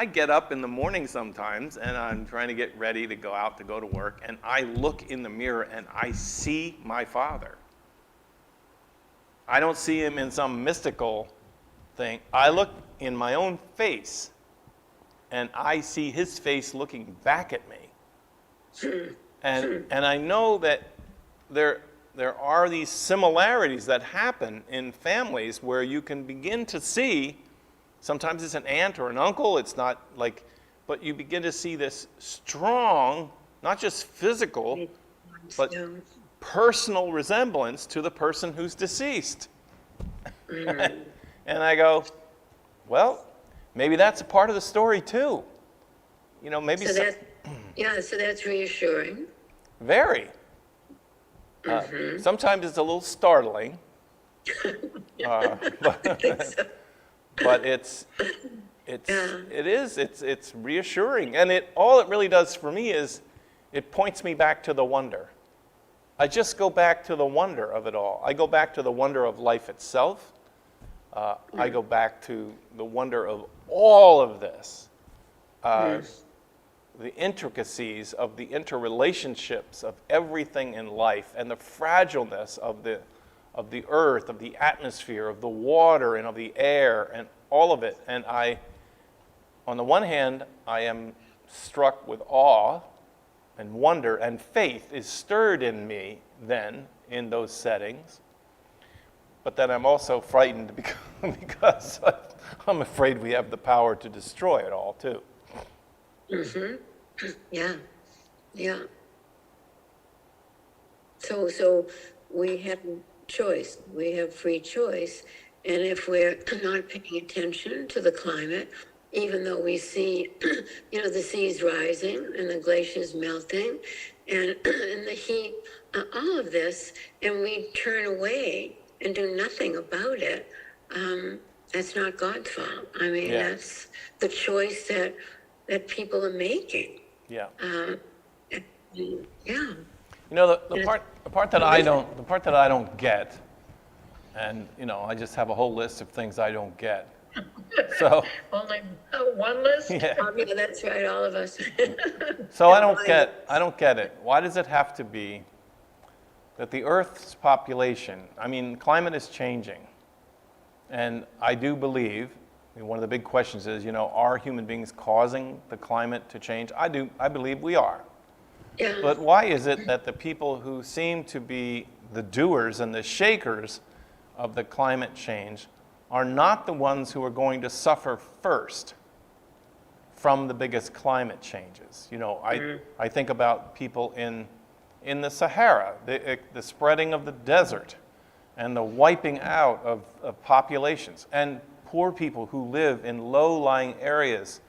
get up in the morning sometimes, and I'm trying to get ready to go out to go to work, and I look in the mirror and I see my Father. I don't see him in some mystical thing. I look in my own face, and I see his face looking back at me. And I know that there are these similarities that happen in families where you can begin to see, sometimes it's an aunt or an uncle, it's not like, but you begin to see this strong, not just physical, but personal resemblance to the person who's deceased. And I go, well, maybe that's a part of the story too. You know, maybe so that's reassuring. Very. Sometimes it's a little startling, but it's reassuring, and all it really does for me is it points me back to the wonder. I just go back to the wonder of it all. I go back to the wonder of life itself. I go back to the wonder of all of this. The intricacies of the interrelationships of everything in life, and the fragileness of the earth, of the atmosphere, of the water, and of the air, and all of it. And on the one hand, I am struck with awe and wonder, and faith is stirred in me then in those settings. But then I'm also frightened because I'm afraid we have the power to destroy it all too. Yeah. So we have choice. We have free choice. And if we're not paying attention to the climate, even though we see, the seas rising and the glaciers melting and the heat, all of this, and we turn away and do nothing about it, that's not God's fault. I mean, that's the choice that people are making. Yeah. Yeah. You know, the part that I don't get, and I just have a whole list of things I don't get. So only one list. Yeah. Yeah, that's right, all of us. So I don't get it. Why does it have to be that the Earth's population, climate is changing, and I do believe, one of the big questions is, are human beings causing the climate to change? I believe we are. Yeah. But why is it that the people who seem to be the doers and the shakers of the climate change are not the ones who are going to suffer first from the biggest climate changes? I think about people in the Sahara, the spreading of the desert and the wiping out of populations, and poor people who live in low-lying areas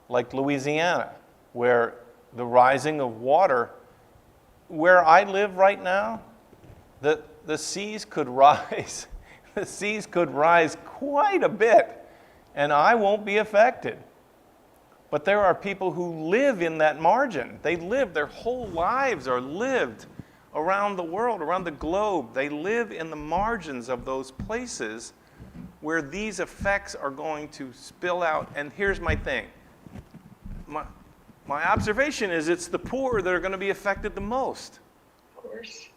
like Louisiana, where the rising of water, where I live right now, the seas could rise. The seas could rise quite a bit, and I won't be affected. But there are people who live in that margin. Their whole lives are lived around the world, around the globe. They live in the margins of those places where these effects are going to spill out. And here's my thing. My observation is it's the poor that are going to be affected the most. Of course.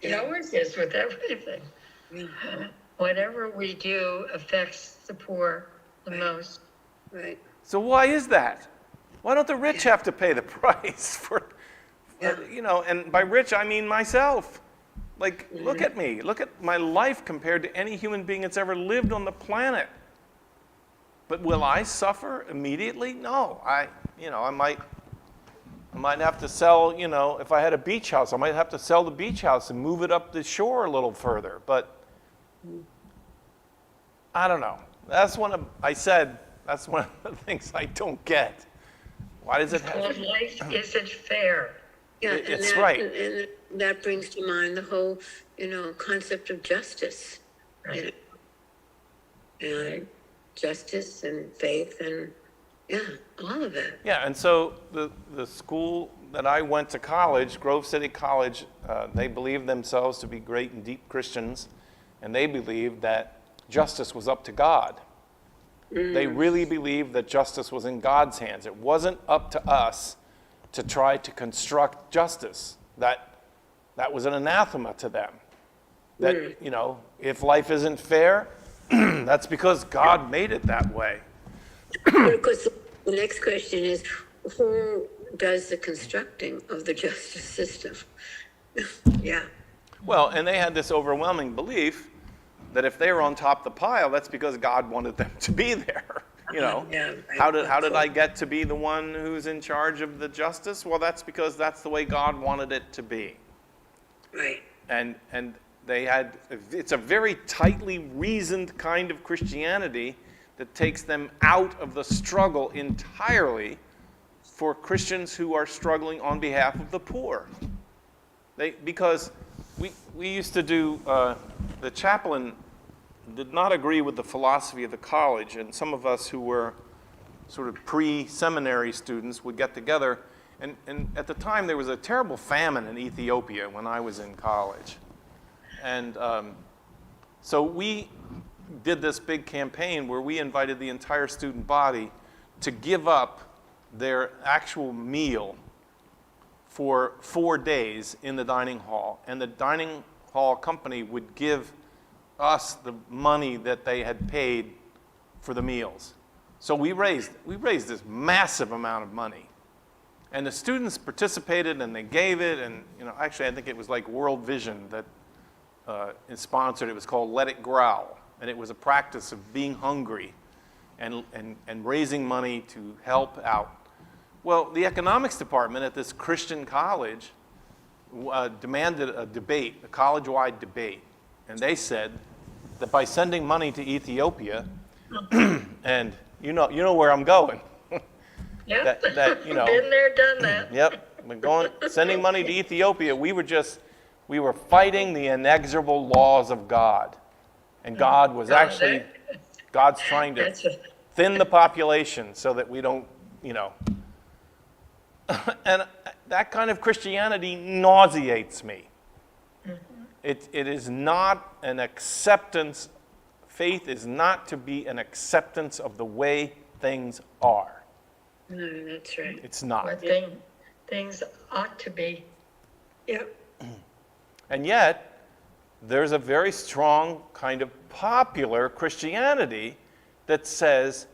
It always is with everything. Whatever we do affects the poor the most. Right. So why is that? Why don't the rich have to pay the price for and by rich I mean myself. Look at me. Look at my life compared to any human being that's ever lived on the planet. But will I suffer immediately? No. I might have to sell, if I had a beach house, I might have to sell the beach house and move it up the shore a little further. But I don't know. That's one of the things I don't get. Why does it have Well, life isn't fair. Yeah, It's right. And that brings to mind the whole, concept of justice. Right. And justice and faith and, all of it. Yeah, and so the school that I went to college, Grove City College, they believed themselves to be great and deep Christians, and they believed that justice was up to God. They really believed that justice was in God's hands. It wasn't up to us to try to construct justice. That was an anathema to them. That, if life isn't fair, that's because God made it that way. But of course, the next question is, who does the constructing of the justice system? Yeah. Well, and they had this overwhelming belief that if they were on top of the pile, that's because God wanted them to be there. Yeah, right. How did I get to be the one who's in charge of the justice? Well, that's because that's the way God wanted it to be. Right. And it's a very tightly reasoned kind of Christianity that takes them out of the struggle entirely for Christians who are struggling on behalf of the poor. Because we used to do, the chaplain did not agree with the philosophy of the college, and some of us who were sort of pre-seminary students would get together, and at the time there was a terrible famine in Ethiopia when I was in college. And so we did this big campaign where we invited the entire student body to give up their actual meal for 4 days in the dining hall. And the dining hall company would give us the money that they had paid for the meals. So we raised this massive amount of money. And the students participated and they gave it, and actually I think it was like World Vision that sponsored it. It was called Let It Growl. And it was a practice of being hungry and raising money to help out. Well, the economics department at this Christian college demanded a debate, a college-wide debate. And they said that by sending money to Ethiopia, and you know where I'm going. Yep. that Been there, done that. Yep. Sending money to Ethiopia, we were fighting the inexorable laws of God. And God was actually, God's trying to thin the population so that we don't, and that kind of Christianity nauseates me. It is not an acceptance, faith is not to be an acceptance of the way things are. No, that's right. It's not. What things ought to be. Yep. And yet, there's a very strong kind of popular Christianity that says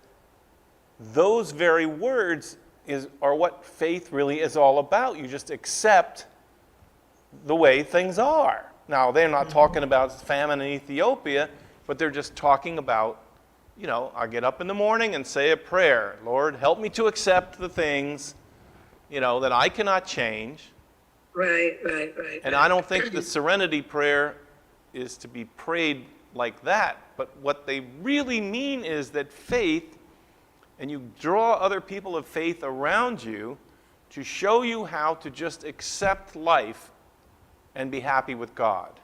those very words are what faith really is all about. You just accept the way things are. Now, they're not talking about famine in Ethiopia, but they're just talking about, I get up in the morning and say a prayer. Lord, help me to accept the things, that I cannot change. Right. And I don't think the serenity prayer is to be prayed like that. But what they really mean is that faith, and you draw other people of faith around you to show you how to just accept life and be happy with God.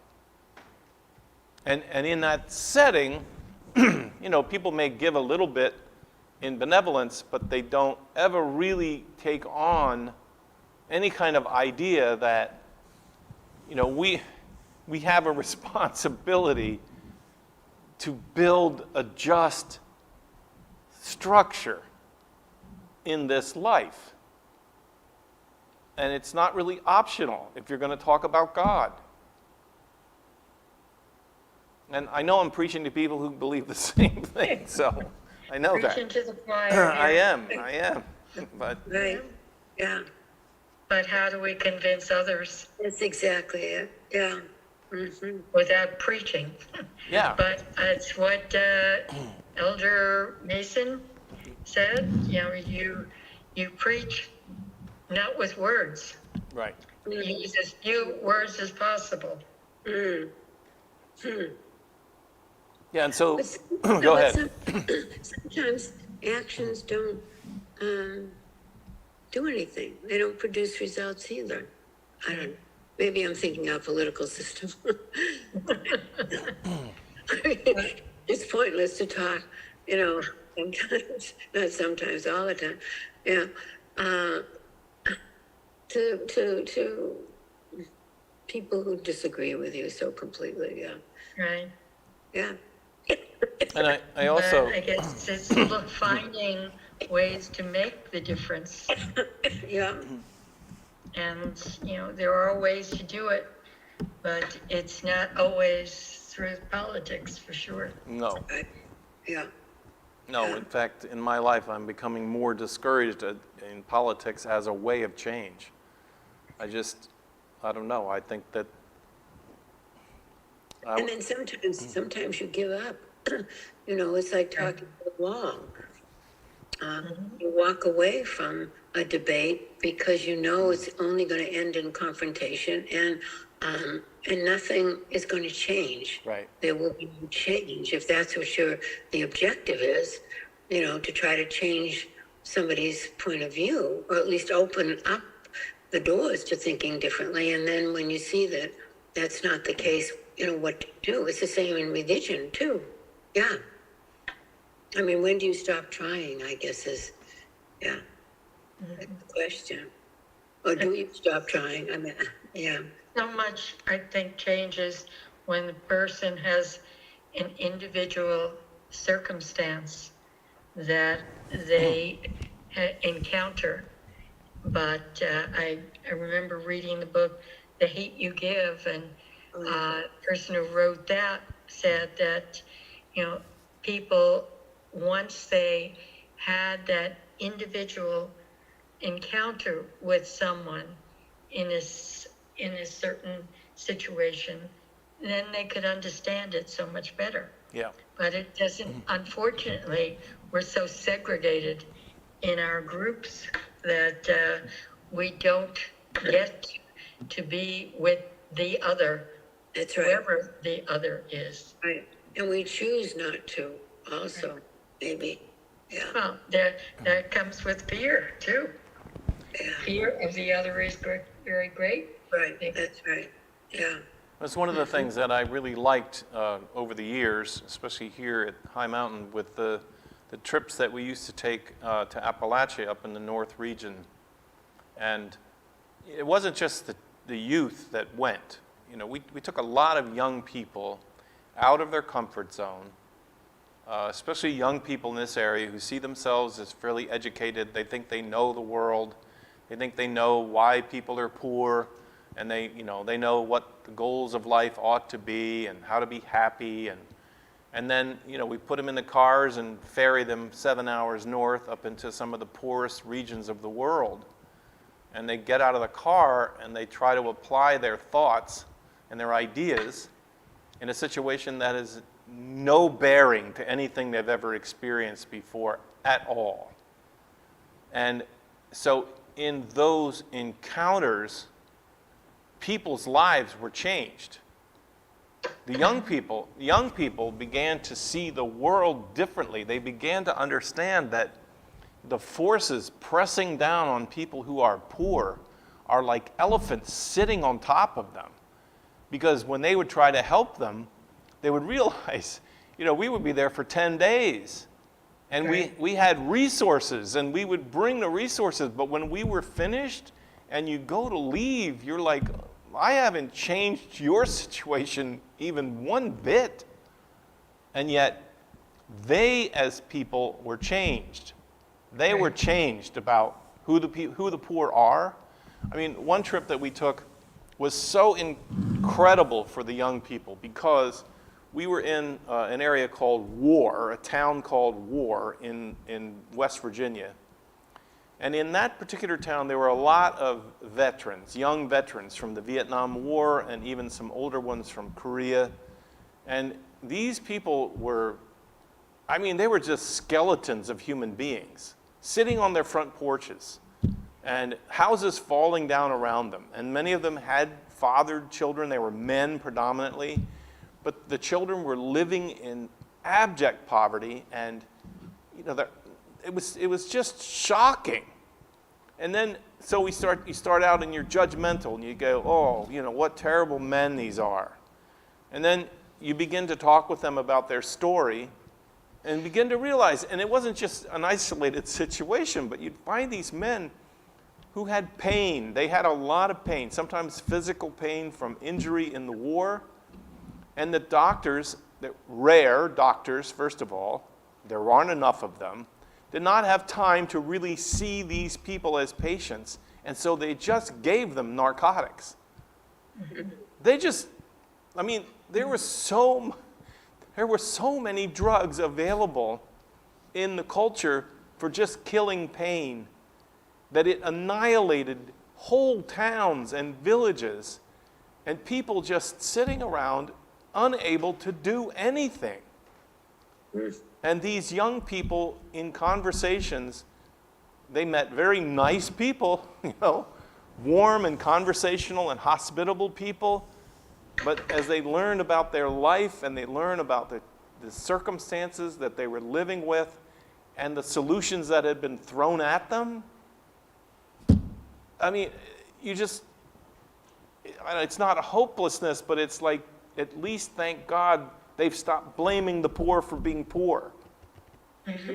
And in that setting, people may give a little bit in benevolence, but they don't ever really take on any kind of idea that, we have a responsibility to build a just structure in this life. And it's not really optional if you're going to talk about God. And I know I'm preaching to people who believe the same thing, so I know that. Preaching to the choir. I am. But Right. Yeah. But how do we convince others That's exactly it. Yeah. Mm-hmm. without preaching? yeah, But it's what Elder Mason said. You preach not with words. right. You use as few words as possible. Yeah, and so, But go ahead. Sometimes actions don't do anything. They don't produce results either. I don't. Maybe I'm thinking our political system. It's pointless to talk. Sometimes, not sometimes, all the time. Yeah. To people who disagree with you so completely. Yeah. Right. Yeah. And I But also, I guess it's finding ways to make the difference. Yeah, And, there are ways to do it, but it's not always through politics, for sure. no. right, yeah, No, in fact, in my life, I'm becoming more discouraged in politics as a way of change. I don't know. I think that, and then sometimes you give up. It's like talking to a wall. You walk away from a debate because you know it's only going to end in confrontation, and nothing is going to change. right. There will be no change if that's what the objective is. To try to change somebody's point of view, or at least open up the doors to thinking differently. And then when you see that that's not the case, what to do. It's the same in religion too. Yeah. I mean, when do you stop trying, I guess yeah, that's the question. Or do you stop trying? I mean, yeah, So much, I think, changes when the person has an individual circumstance that they encounter. But I remember reading the book, The Hate You Give, and the person who wrote that said that, people, once they had that individual encounter with someone in a certain situation, then they could understand it so much better. Yeah. But it doesn't, unfortunately, we're so segregated in our groups that we don't get to be with the other, that's right. whoever the other is. Right. And we choose not to also, maybe. Yeah. Well, that comes with fear, too. Yeah. Fear of the other is very great. Right. That's right. Yeah. That's one of the things that I really liked over the years, especially here at High Mountain, with the trips that we used to take to Appalachia up in the North region. And it wasn't just the youth that went. We took a lot of young people out of their comfort zone, especially young people in this area who see themselves as fairly educated. They think they know the world. They think they know why people are poor, and they know what the goals of life ought to be and how to be happy. And then, we put them in the cars and ferry them 7 hours north up into some of the poorest regions of the world. And they get out of the car and they try to apply their thoughts and their ideas in a situation that has no bearing to anything they've ever experienced before at all. And so in those encounters, people's lives were changed. The young people began to see the world differently. They began to understand that the forces pressing down on people who are poor are like elephants sitting on top of them. Because when they would try to help them, they would realize, we would be there for 10 days. And Right. we had resources, and we would bring the resources. But when we were finished and you go to leave, you're like, I haven't changed your situation even one bit. And yet, they as people were changed. They were changed about who the poor are. I mean, one trip that we took was so incredible for the young people because we were in an area called War, a town called War in West Virginia. And in that particular town, there were a lot of veterans, young veterans from the Vietnam War and even some older ones from Korea. And these people were, they were just skeletons of human beings sitting on their front porches and houses falling down around them. And many of them had fathered children. They were men predominantly. But the children were living in abject poverty, and it was just shocking. And then so you start out and you're judgmental and you go, oh, what terrible men these are. And then you begin to talk with them about their story and begin to realize, and it wasn't just an isolated situation, but you'd find these men who had pain. They had a lot of pain, sometimes physical pain from injury in the war. And the doctors rare doctors, first of all, there aren't enough of them, did not have time to really see these people as patients, and so they just gave them narcotics. They just, I mean, there were so many drugs available in the culture for just killing pain that it annihilated whole towns and villages, and people just sitting around unable to do anything. And these young people in conversations, they met very nice people, warm and conversational and hospitable people. But as they learned about their life and they learned about the circumstances that they were living with and the solutions that had been thrown at them, I mean, it's not a hopelessness, but it's like, at least thank God they've stopped blaming the poor for being poor. Mm-hmm.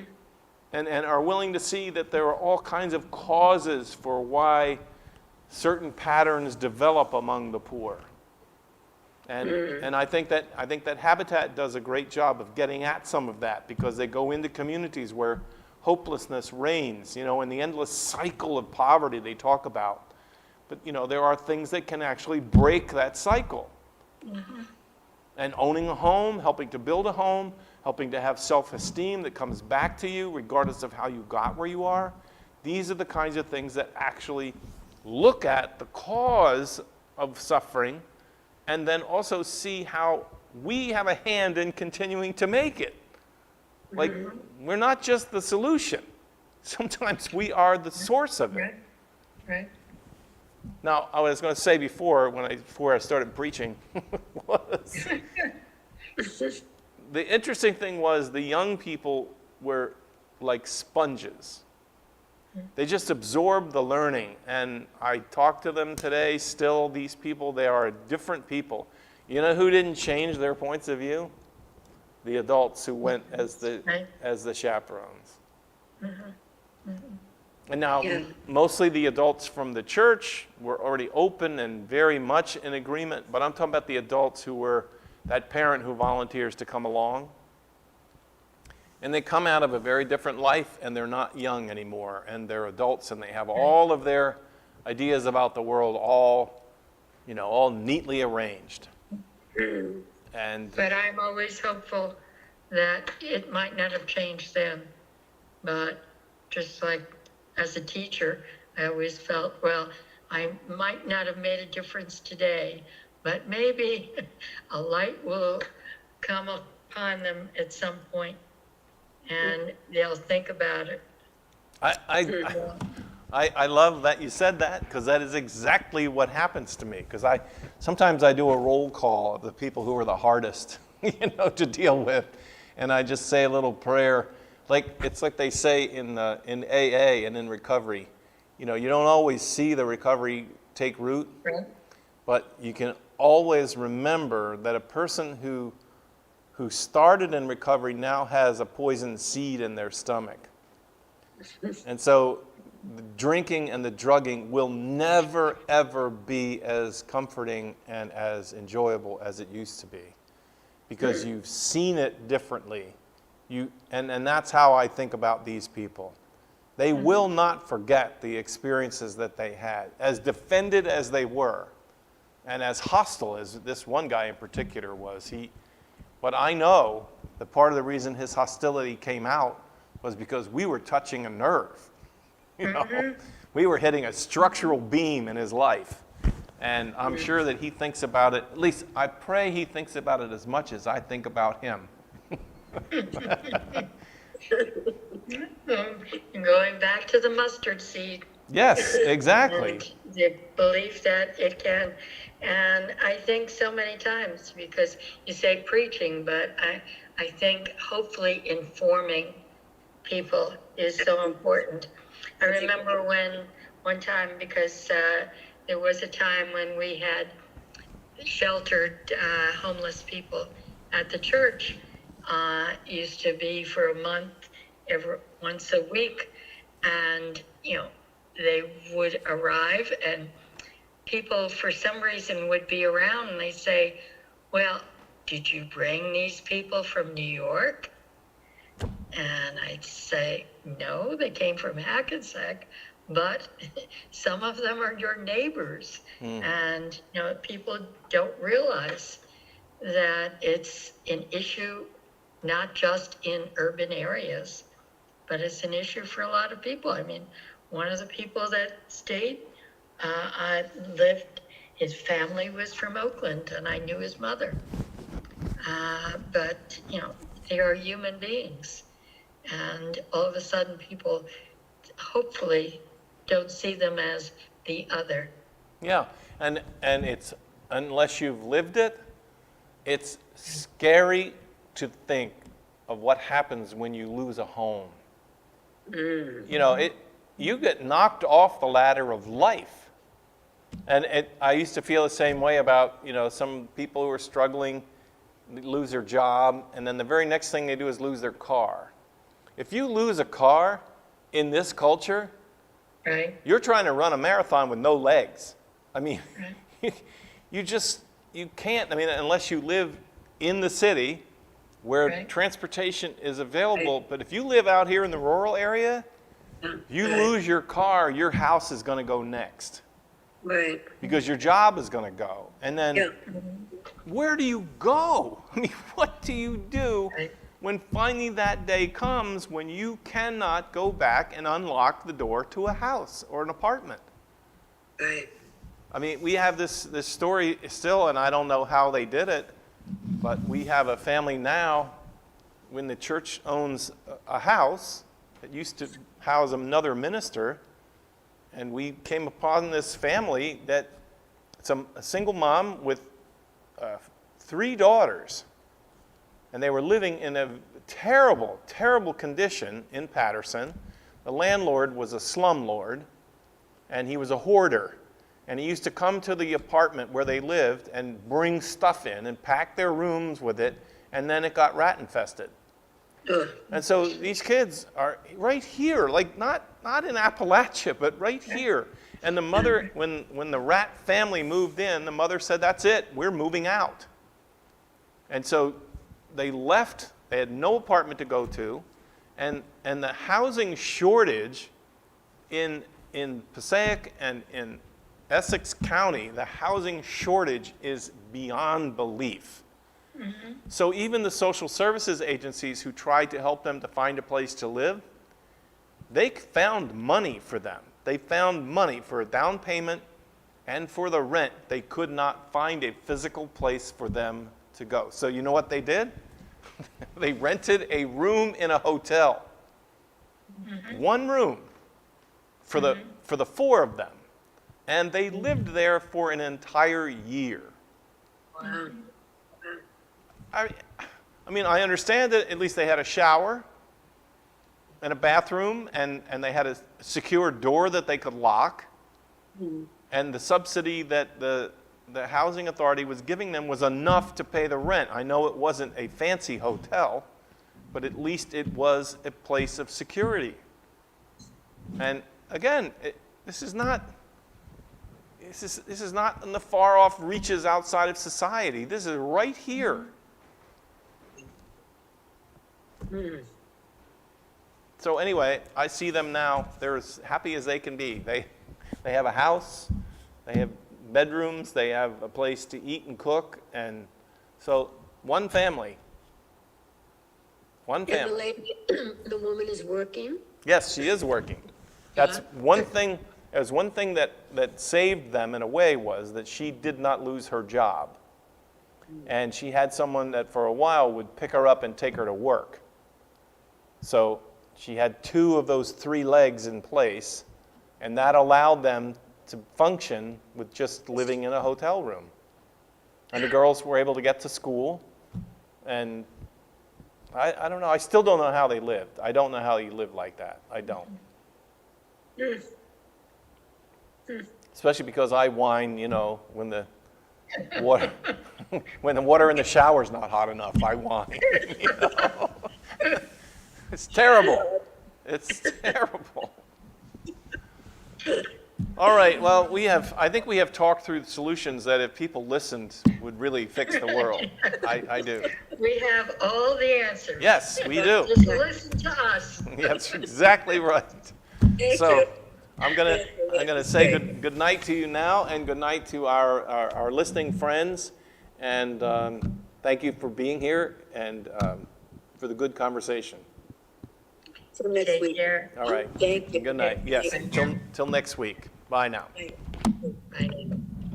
And are willing to see that there are all kinds of causes for why certain patterns develop among the poor. And I think that Habitat does a great job of getting at some of that, because they go into communities where hopelessness reigns, in the endless cycle of poverty they talk about. But, there are things that can actually break that cycle. Mm-hmm. And owning a home, helping to build a home, helping to have self-esteem that comes back to you regardless of how you got where you are. These are the kinds of things that actually look at the cause of suffering and then also see how we have a hand in continuing to make it. Like, we're not just the solution. Sometimes we are the source of it. Right. Now, I was going to say before I started preaching, was the interesting thing was the young people were like sponges. They just absorbed the learning. And I talked to them today, still, these people, they are different people. You know who didn't change their points of view? The adults who went as the chaperones. Mm-hmm. Mm-hmm. And now, mostly the adults from the church were already open and very much in agreement, but I'm talking about the adults who were that parent who volunteers to come along. And they come out of a very different life, and they're not young anymore, and they're adults, and they have all of their ideas about the world all neatly arranged. But I'm always hopeful that it might not have changed then, but just like as a teacher, I always felt, well, I might not have made a difference today, but maybe a light will come upon them at some point, and they'll think about it. I love that you said that, because that is exactly what happens to me. Because sometimes I do a roll call of the people who are the hardest, to deal with, and I just say a little prayer. It's like they say in AA and in recovery, you don't always see the recovery take root, but you can always remember that a person who started in recovery now has a poison seed in their stomach. And so the drinking and the drugging will never, ever be as comforting and as enjoyable as it used to be, because you've seen it differently. And that's how I think about these people. They will not forget the experiences that they had, as defended as they were, and as hostile as this one guy in particular was. But I know that part of the reason his hostility came out was because we were touching a nerve. We were hitting a structural beam in his life. And I'm sure that he thinks about it, at least I pray he thinks about it as much as I think about him. Going back to the mustard seed. Yes, exactly. The belief that it can. And I think so many times, because you say preaching, but I think hopefully informing people is so important. I remember one time, because there was a time when we had sheltered homeless people at the church. Used to be for a month, once a week, and they would arrive, and people for some reason would be around, and they say, well, did you bring these people from New York? And I'd say, no, they came from Hackensack, but some of them are your neighbors. And, people don't realize that it's an issue not just in urban areas, but it's an issue for a lot of people. I mean, one of the people that stayed, I lived, his family was from Oakland, and I knew his mother. But, they are human beings. And all of a sudden, people hopefully don't see them as the other. Yeah, and it's, unless you've lived it, it's scary to think of what happens when you lose a home. You get knocked off the ladder of life. And I used to feel the same way about, some people who are struggling, lose their job, and then the very next thing they do is lose their car. If you lose a car in this culture, Right. you're trying to run a marathon with no legs. I mean, Right. you can't, unless you live in the city where Right. transportation is available. But if you live out here in the rural area, you lose your car, your house is going to go next. Right. Because your job is going to go. And then Yeah. where do you go? What do you do Right. when finally that day comes when you cannot go back and unlock the door to a house or an apartment? Right. We have this story still, and I don't know how they did it, but we have a family now when the church owns a house that used to house another minister, and we came upon this family that it's a single mom with 3 daughters, and they were living in a terrible, terrible condition in Patterson. The landlord was a slumlord, and he was a hoarder. And he used to come to the apartment where they lived and bring stuff in and pack their rooms with it, and then it got rat infested. And so these kids are right here, like not in Appalachia, but right here. And the mother, when the rat family moved in, the mother said, "That's it, we're moving out." And so they left, they had no apartment to go to, and the housing shortage in Passaic and in Essex County, the housing shortage is beyond belief. So even the social services agencies who tried to help them to find a place to live, they found money for them. They found money for a down payment and for the rent. They could not find a physical place for them to go. So you know what they did? They rented a room in a hotel. One room for the 4 of them. And they lived there for an entire year. Wow. I understand that at least they had a shower and a bathroom, and they had a secure door that they could lock. And the subsidy that the housing authority was giving them was enough to pay the rent. I know it wasn't a fancy hotel, but at least it was a place of security. And again, this is not in the far off reaches outside of society. This is right here. So anyway, I see them now. They're as happy as they can be. They have a house, they have bedrooms, they have a place to eat and cook, and so one family. And the lady, the woman is working? Yes, she is working. That's one thing. There's one thing that saved them in a way was that she did not lose her job. And she had someone that for a while would pick her up and take her to work. So she had 2 of those 3 legs in place, and that allowed them to function with just living in a hotel room. And the girls were able to get to school, and I don't know. I still don't know how they lived. I don't know how you live like that. I don't. Especially because I whine, when the water, when the water in the shower's not hot enough, I whine. It's terrible. It's terrible. All right, well, I think we have talked through solutions that if people listened would really fix the world. I do. We have all the answers. Yes, we do. Just listen to us. That's exactly right. Thank So you. I'm gonna say good night to you now, and good night to our listening friends, and thank you for being here and for the good conversation. Till next Take week. care. All right. Thank you. Good night. Yes. Thank you. Till next week. Bye now. Bye.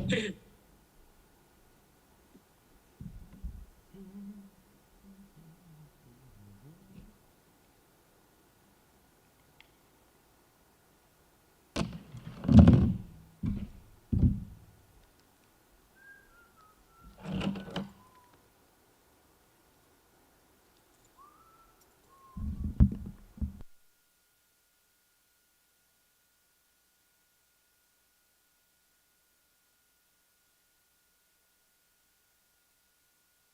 Bye.